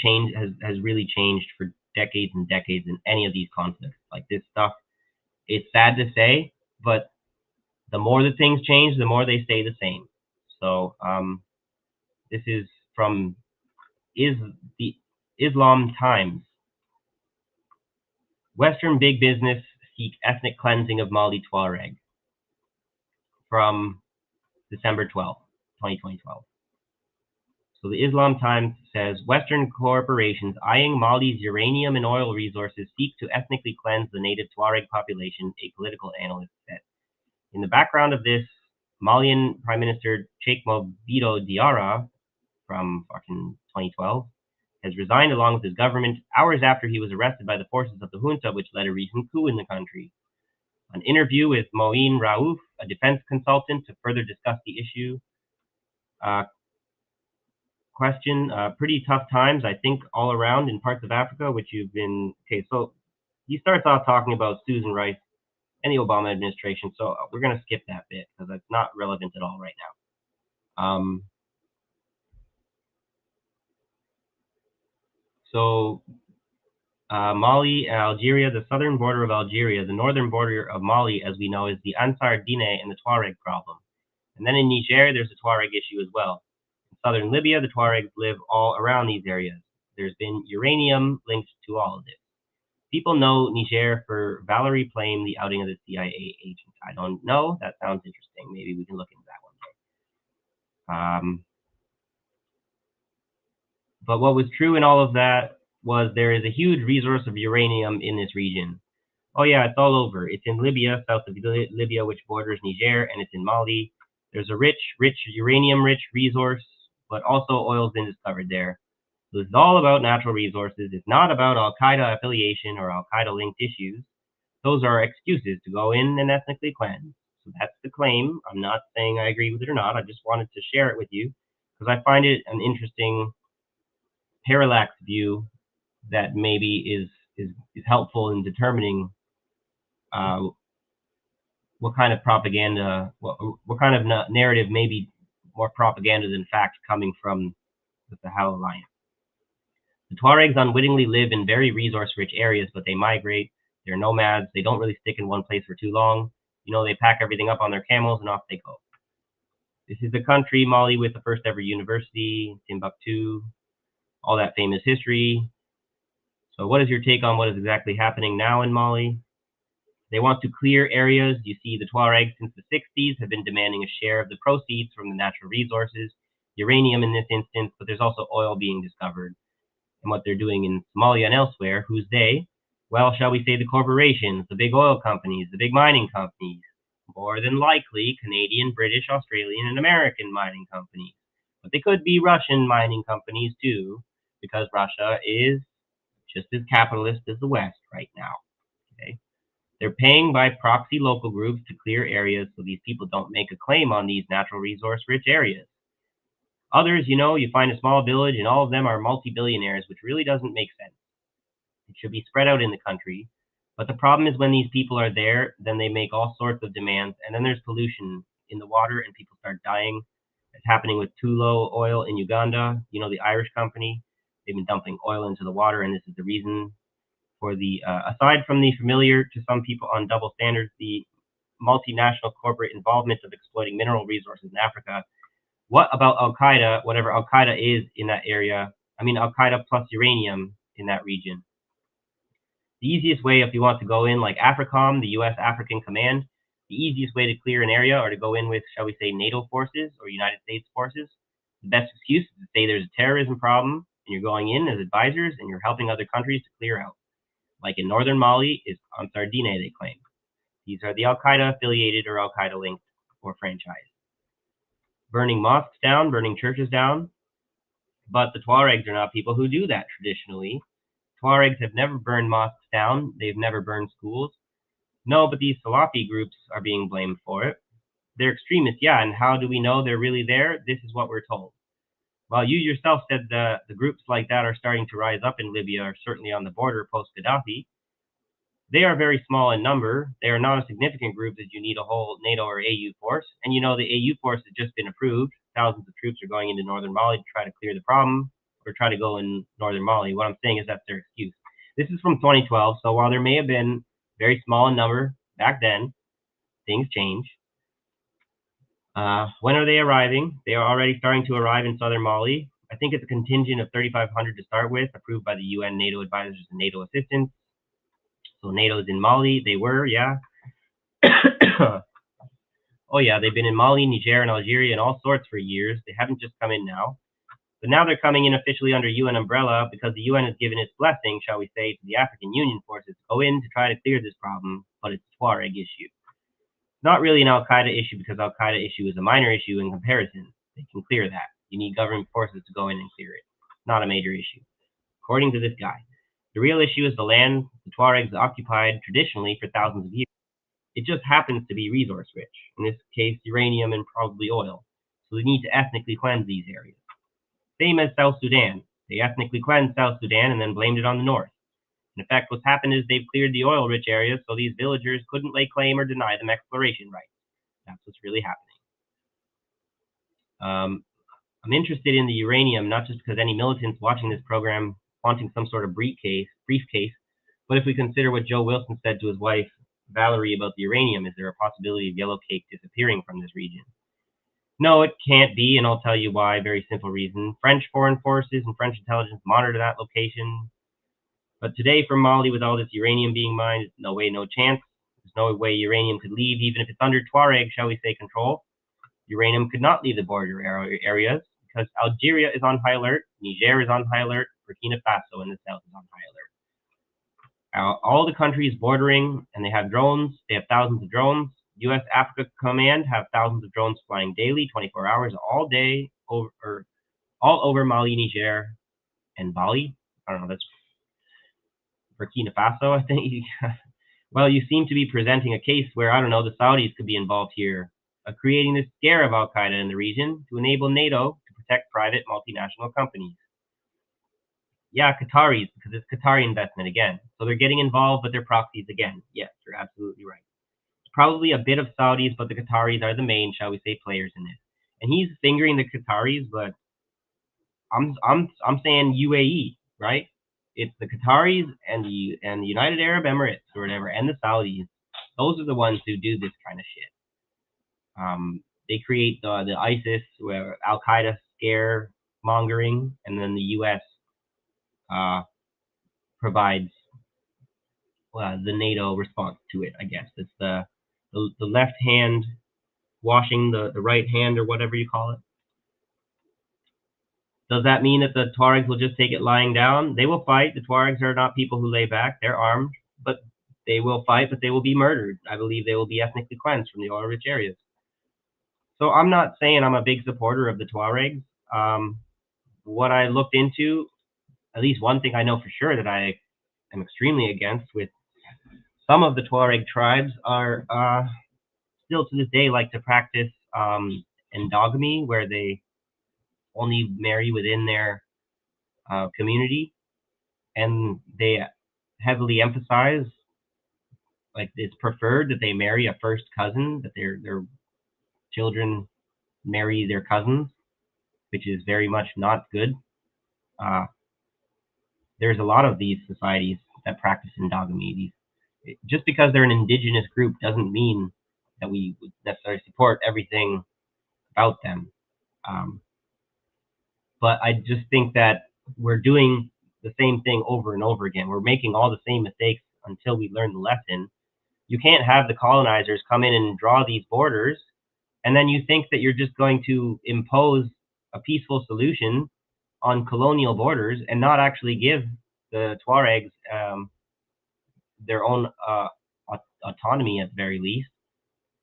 has really changed for decades and decades in any of these conflicts. Like this stuff, it's sad to say, but the more that things change, the more they stay the same. So this is from the Islam Times. Western big business seek ethnic cleansing of Mali Tuareg, from December 12th, 2012. So the Islam Times says, Western corporations eyeing Mali's uranium and oil resources seek to ethnically cleanse the native Tuareg population, a political analyst said. In the background of this, Malian Prime Minister Sheikh Mobito Diarra, from fucking 2012, has resigned along with his government hours after he was arrested by the forces of the junta, which led a recent coup in the country. An interview with Moeen Raouf, a defense consultant, to further discuss the issue. Question, pretty tough times, I think, all around in parts of Africa, which you've been, okay, so he starts off talking about Susan Rice and the Obama administration, so we're going to skip that bit because it's not relevant at all right now. Mali and Algeria, the southern border of Algeria, the northern border of Mali, as we know, is the Ansar Dine and the Tuareg problem. And then in Niger, there's a Tuareg issue as well. In southern Libya, the Tuaregs live all around these areas. There's been uranium linked to all of this. People know Niger for Valerie Plame, the outing of the CIA agent. I don't know. That sounds interesting. Maybe we can look into that one day. But what was true in all of that was there is a huge resource of uranium in this region. Oh yeah, it's all over. It's in Libya, south of Libya, which borders Niger, and it's in Mali. There's a rich uranium-rich resource, but also oil's been discovered there. So it's all about natural resources. It's not about Al-Qaeda affiliation or Al-Qaeda-linked issues. Those are excuses to go in and ethnically cleanse. So that's the claim. I'm not saying I agree with it or not. I just wanted to share it with you because I find it an interesting parallax view that maybe is helpful in determining what kind of propaganda, what kind of narrative may be more propaganda than fact coming from the Sahel Alliance. The Tuaregs unwittingly live in very resource-rich areas, but they migrate. They're nomads. They don't really stick in one place for too long. You know, they pack everything up on their camels and off they go. This is the country, Mali, with the first ever university, Timbuktu, all that famous history. So what is your take on what is exactly happening now in Mali? They want to clear areas. You see, the Tuaregs since the 60s have been demanding a share of the proceeds from the natural resources, uranium in this instance, but there's also oil being discovered. And what they're doing in Somalia and elsewhere, who's they? Well, shall we say the corporations, the big oil companies, the big mining companies, more than likely Canadian, British, Australian, and American mining companies. But they could be Russian mining companies too, because Russia is just as capitalist as the West right now. Okay, they're paying by proxy local groups to clear areas so these people don't make a claim on these natural resource-rich areas. Others, you know, you find a small village and all of them are multi-billionaires, which really doesn't make sense. It should be spread out in the country. But the problem is when these people are there, then they make all sorts of demands, and then there's pollution in the water and people start dying. As happening with Tullow Oil in Uganda, you know, the Irish company. They've been dumping oil into the water, and this is the reason for the, aside from the familiar to some people on double standards, the multinational corporate involvement of exploiting mineral resources in Africa. What about Al-Qaeda, whatever Al-Qaeda is in that area? I mean, Al-Qaeda plus uranium in that region. The easiest way, if you want to go in like AFRICOM, the U.S. African Command, the easiest way to clear an area or to go in with, shall we say, NATO forces or United States forces, the best excuse is to say there's a terrorism problem and you're going in as advisors and you're helping other countries to clear out. Like in northern Mali is Ansardine, they claim. These are the Al-Qaeda affiliated or Al-Qaeda linked or franchise. Burning mosques down, burning churches down, but the Tuaregs are not people who do that traditionally. Tuaregs have never burned mosques down. They've never burned schools. No, but these Salafi groups are being blamed for it. They're extremists, yeah, and how do we know they're really there? This is what we're told. While you yourself said the groups like that are starting to rise up in Libya, or certainly on the border post-Gaddafi, they are very small in number. They are not a significant group that you need a whole NATO or AU force. And you know, the AU force has just been approved. Thousands of troops are going into northern Mali to try to clear the problem or try to go in northern Mali. What I'm saying is that's their excuse. This is from 2012. So while there may have been very small in number back then, things change. When are they arriving? They are already starting to arrive in southern Mali. I think it's a contingent of 3,500 to start with, approved by the UN, NATO advisors, and NATO assistants. So NATO's in Mali. They were, yeah. Oh, yeah, they've been in Mali, Niger, and Algeria and all sorts for years. They haven't just come in now. But now they're coming in officially under UN umbrella because the UN has given its blessing, shall we say, to the African Union forces to go in to try to clear this problem, but it's a Tuareg issue. Not really an Al-Qaeda issue because Al-Qaeda issue is a minor issue in comparison. They can clear that. You need government forces to go in and clear it. Not a major issue. According to this guy, the real issue is the land the Tuaregs occupied traditionally for thousands of years. It just happens to be resource rich, in this case uranium and probably oil. So they need to ethnically cleanse these areas. Same as South Sudan. They ethnically cleansed South Sudan and then blamed it on the north. In effect, what's happened is they've cleared the oil-rich areas so these villagers couldn't lay claim or deny them exploration rights. That's what's really happening. I'm interested in the uranium, not just because any militants watching this program wanting some sort of briefcase, but if we consider what Joe Wilson said to his wife, Valerie, about the uranium, is there a possibility of yellow cake disappearing from this region? No, it can't be, and I'll tell you why. Very simple reason. French foreign forces and French intelligence monitor that location. But today from Mali, with all this uranium being mined, no way, no chance. There's no way uranium could leave, even if it's under Tuareg, shall we say, control. Uranium could not leave the border areas because Algeria is on high alert, Niger is on high alert, Burkina Faso in the south is on high alert. All the countries bordering, and they have drones, they have thousands of drones. U.S. Africa Command have thousands of drones flying daily, 24 hours, all day, all over Mali, Niger, and Bali. I don't know, that's Burkina Faso, I think. Well, you seem to be presenting a case where, I don't know, the Saudis could be involved here, creating this scare of Al-Qaeda in the region to enable NATO to protect private multinational companies. Yeah, Qataris, because it's Qatari investment again. So they're getting involved, but they're proxies again. Yes, you're absolutely right. It's probably a bit of Saudis, but the Qataris are the main, shall we say, players in this. And he's fingering the Qataris, but I'm saying UAE, right? It's the Qataris and the United Arab Emirates or whatever, and the Saudis. Those are the ones who do this kind of shit. They create the ISIS, Al Qaeda scare mongering, and then the U.S. Provides the NATO response to it. I guess it's the left hand washing the right hand, or whatever you call it. Does that mean that the Tuaregs will just take it lying down? They will fight. The Tuaregs are not people who lay back. They're armed, but they will fight, but they will be murdered. I believe they will be ethnically cleansed from the oil-rich areas. So I'm not saying I'm a big supporter of the Tuaregs. What I looked into, at least one thing I know for sure that I am extremely against, with some of the Tuareg tribes are still to this day like to practice endogamy, where they only marry within their community, and they heavily emphasize, like, it's preferred that they marry a first cousin, that their children marry their cousins. which is very much not good. There's a lot of these societies that practice endogamy. Just because they're an indigenous group doesn't mean that we would necessarily support everything about them. But I just think that we're doing the same thing over and over again. We're making all the same mistakes until we learn the lesson. You can't have the colonizers come in and draw these borders, and then you think that you're just going to impose a peaceful solution on colonial borders and not actually give the Tuaregs their own autonomy at the very least.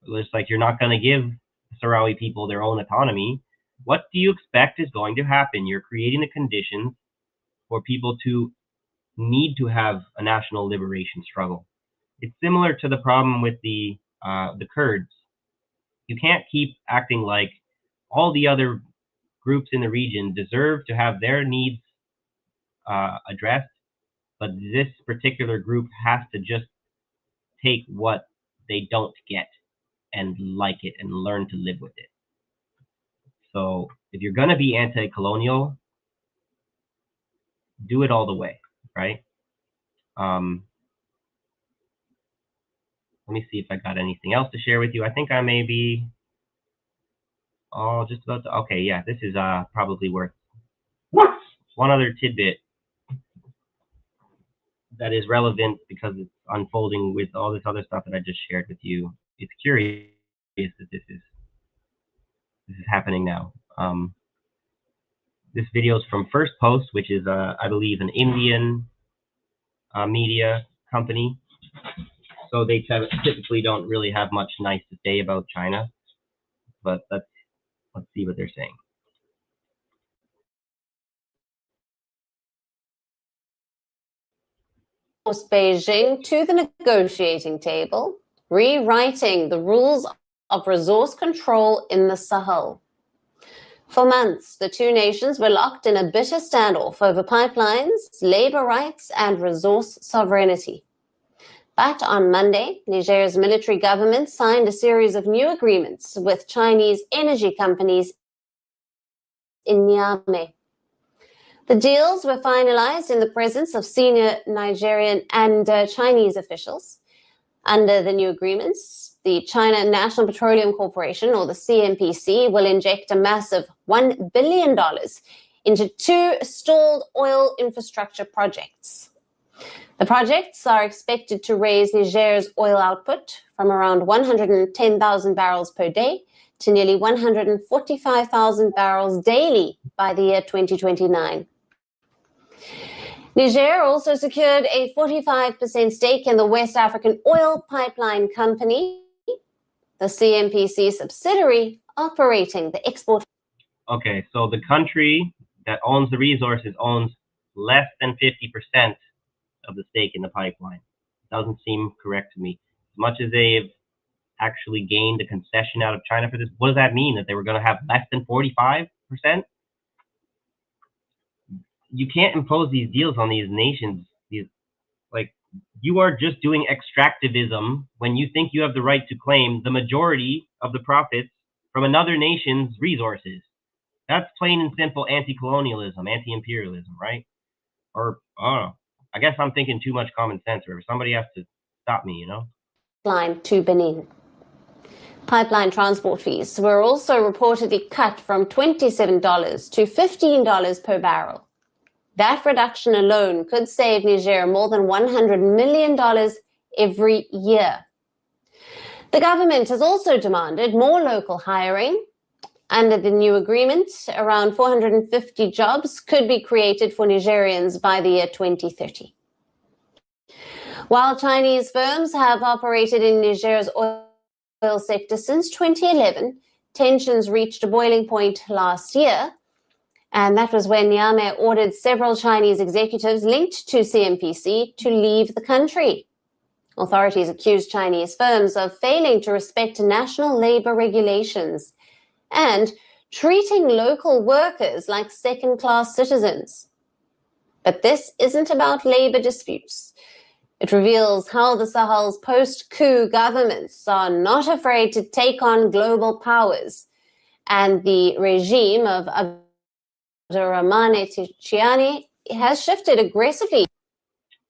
It's like you're not going to give the Sahrawi people their own autonomy. What do you expect is going to happen? You're creating the conditions for people to need to have a national liberation struggle. It's similar to the problem with the Kurds. You can't keep acting like all the other groups in the region deserve to have their needs addressed, but this particular group has to just take what they don't get and like it and learn to live with it. So if you're going to be anti-colonial, do it all the way, right? Let me see if I got anything else to share with you. I think I may be just about to, okay, yeah, this is probably worth one other tidbit that is relevant because it's unfolding with all this other stuff that I just shared with you. It's curious that this is happening now. This video is from First Post, which is, I believe, an Indian media company. So they typically don't really have much nice to say about China, but let's see what they're saying. Forced Beijing to the negotiating table, rewriting the rules of resource control in the Sahel. For months, the two nations were locked in a bitter standoff over pipelines, labor rights, and resource sovereignty. But on Monday, Niger's military government signed a series of new agreements with Chinese energy companies in Niamey. The deals were finalized in the presence of senior Nigerian and Chinese officials. Under the new agreements, the China National Petroleum Corporation, or the CNPC, will inject a massive $1 billion into two stalled oil infrastructure projects. The projects are expected to raise Niger's oil output from around 110,000 barrels per day to nearly 145,000 barrels daily by the year 2029. Niger also secured a 45% stake in the West African Oil Pipeline Company, the CNPC subsidiary operating the export. Okay, so the country that owns the resources owns less than 50% of the stake in the pipeline. Doesn't seem correct to me. As much as they've actually gained a concession out of China for this, what does that mean? That they were going to have less than 45%? You can't impose these deals on these nations. You are just doing extractivism when you think you have the right to claim the majority of the profits from another nation's resources. That's plain and simple anti-colonialism, anti-imperialism, right? Or, I guess I'm thinking too much common sense, or somebody has to stop me, you know? Line to Benin. Pipeline transport fees were also reportedly cut from $27 to $15 per barrel. That reduction alone could save Niger more than $100 million every year. The government has also demanded more local hiring. Under the new agreement, around 450 jobs could be created for Nigerians by the year 2030. While Chinese firms have operated in Niger's oil sector since 2011, tensions reached a boiling point last year, and that was when Niamey ordered several Chinese executives linked to CNPC to leave the country. Authorities accused Chinese firms of failing to respect national labor regulations and treating local workers like second-class citizens. But this isn't about labor disputes. It reveals how the Sahel's post-coup governments are not afraid to take on global powers, and the regime of Ramane Ticiani has shifted aggressively.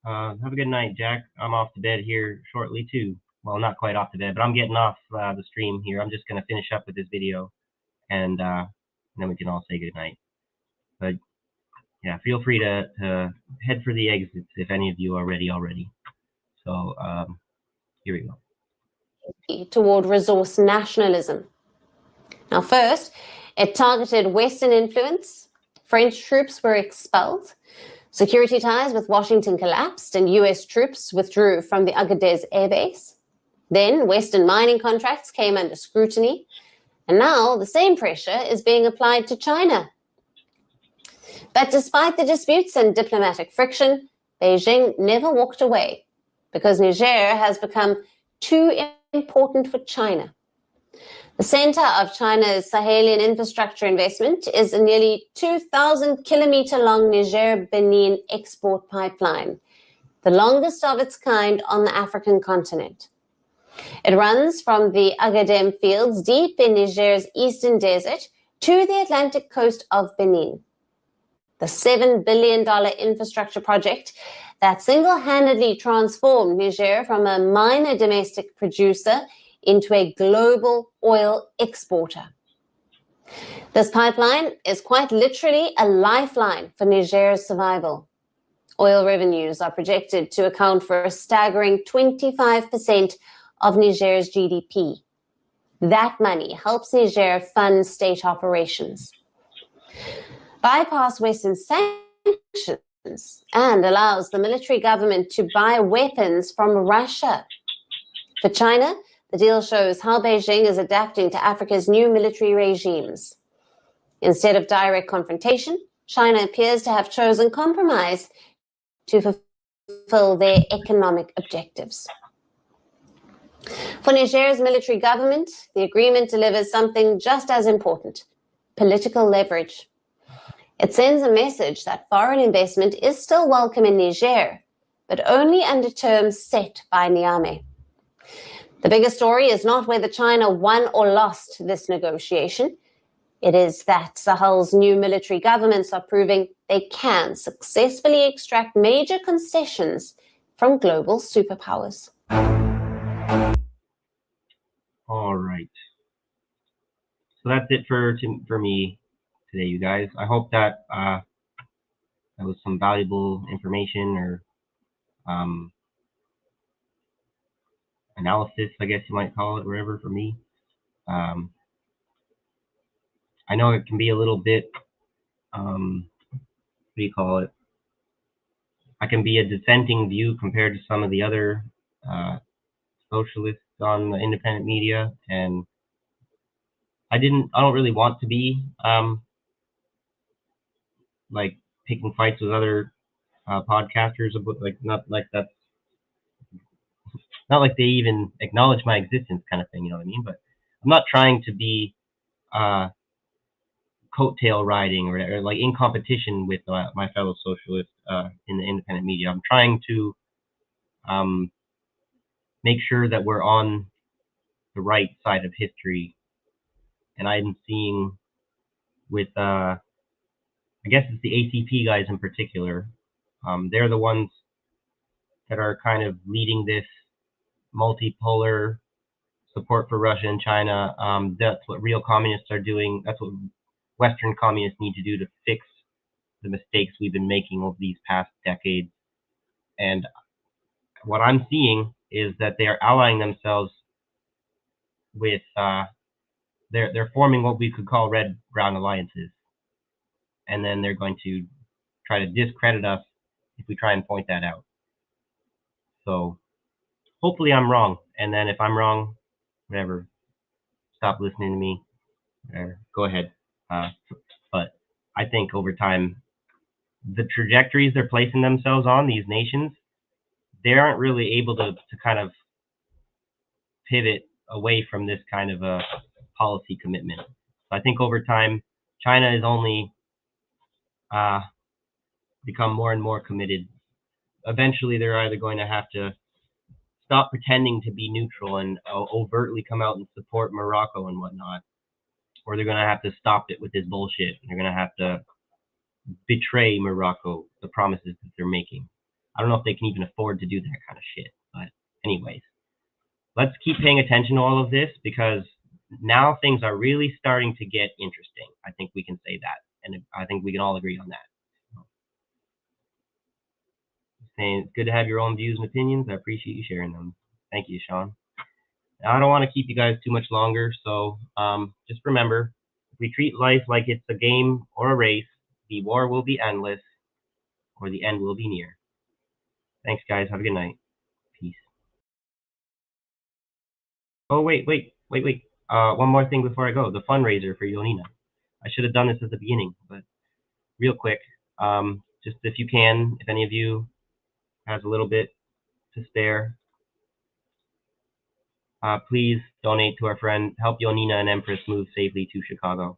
Have a good night, Jack. I'm off to bed here shortly too. Well, not quite off to bed, but I'm getting off the stream here. I'm just gonna finish up with this video, and then we can all say good night. But yeah, feel free to head for the exits if any of you are ready already. So here we go. Toward resource nationalism. Now, first, it targeted Western influence. French troops were expelled. Security ties with Washington collapsed, and US troops withdrew from the Agadez airbase. Then, Western mining contracts came under scrutiny. And now, the same pressure is being applied to China. But despite the disputes and diplomatic friction, Beijing never walked away, because Niger has become too important for China. The center of China's Sahelian infrastructure investment is a nearly 2,000-kilometer-long Niger-Benin export pipeline, the longest of its kind on the African continent. It runs from the Agadem fields deep in Niger's eastern desert to the Atlantic coast of Benin. The $7 billion infrastructure project that single-handedly transformed Niger from a minor domestic producer into a global oil exporter. This pipeline is quite literally a lifeline for Niger's survival. Oil revenues are projected to account for a staggering 25% of Niger's GDP. That money helps Niger fund state operations, bypass Western sanctions, and allows the military government to buy weapons from Russia. For China, the deal shows how Beijing is adapting to Africa's new military regimes. Instead of direct confrontation, China appears to have chosen compromise to fulfill their economic objectives. For Niger's military government, the agreement delivers something just as important: political leverage. It sends a message that foreign investment is still welcome in Niger, but only under terms set by Niamey. The bigger story is not whether China won or lost this negotiation. It is that Sahel's new military governments are proving they can successfully extract major concessions from global superpowers. All right. So that's it for me today, you guys. I hope that that was some valuable information or analysis, I guess you might call it, whatever, for me. I know it can be a little bit, what do you call it? I can be a dissenting view compared to some of the other socialists on the independent media, and I don't really want to be like picking fights with other podcasters, about not like they even acknowledge my existence, kind of thing, you know what I mean? But I'm not trying to be coattail riding or like in competition with my fellow socialists in the independent media. I'm trying to make sure that we're on the right side of history. And I'm seeing with I guess it's the ACP guys in particular. They're the ones that are kind of leading this multipolar support for Russia and China. That's what real communists are doing. That's what Western communists need to do to fix the mistakes we've been making over these past decades. And what I'm seeing is that they are allying themselves with they're forming what we could call red-brown alliances, and then they're going to try to discredit us if we try and point that out. So hopefully I'm wrong, and then if I'm wrong, whatever, stop listening to me, or go ahead. But I think over time, the trajectories they're placing themselves on, these nations, they aren't really able to kind of pivot away from this kind of a policy commitment. So I think over time, China is only become more and more committed. Eventually, they're either going to have to stop pretending to be neutral and overtly come out and support Morocco and whatnot, or they're going to have to stop it with this bullshit. They're going to have to betray Morocco, the promises that they're making. I don't know if they can even afford to do that kind of shit. But anyways, let's keep paying attention to all of this, because now things are really starting to get interesting. I think we can say that. And I think we can all agree on that. Saying it's good to have your own views and opinions. I appreciate you sharing them. Thank you, Sean. Now, I don't want to keep you guys too much longer, so just remember, if we treat life like it's a game or a race, the war will be endless, or the end will be near. Thanks, guys. Have a good night. Peace. Oh, wait. One more thing before I go. The fundraiser for Yonina. I should have done this at the beginning, but real quick, just if you can, if any of you has a little bit to spare, please donate to our friend. Help Yonina and Empress move safely to Chicago.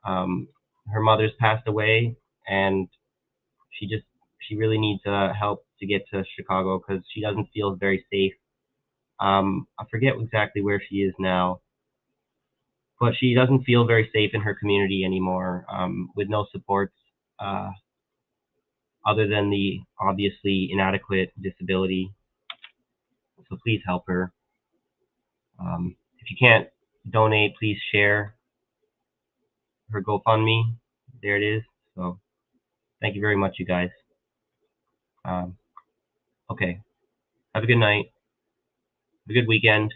Her mother's passed away, and she really needs help to get to Chicago because she doesn't feel very safe. I forget exactly where she is now, but she doesn't feel very safe in her community anymore, with no supports other than the obviously inadequate disability. So please help her. If you can't donate, please share her GoFundMe. There it is. So thank you very much, you guys. Okay. Have a good night. Have a good weekend.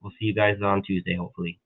We'll see you guys on Tuesday, hopefully.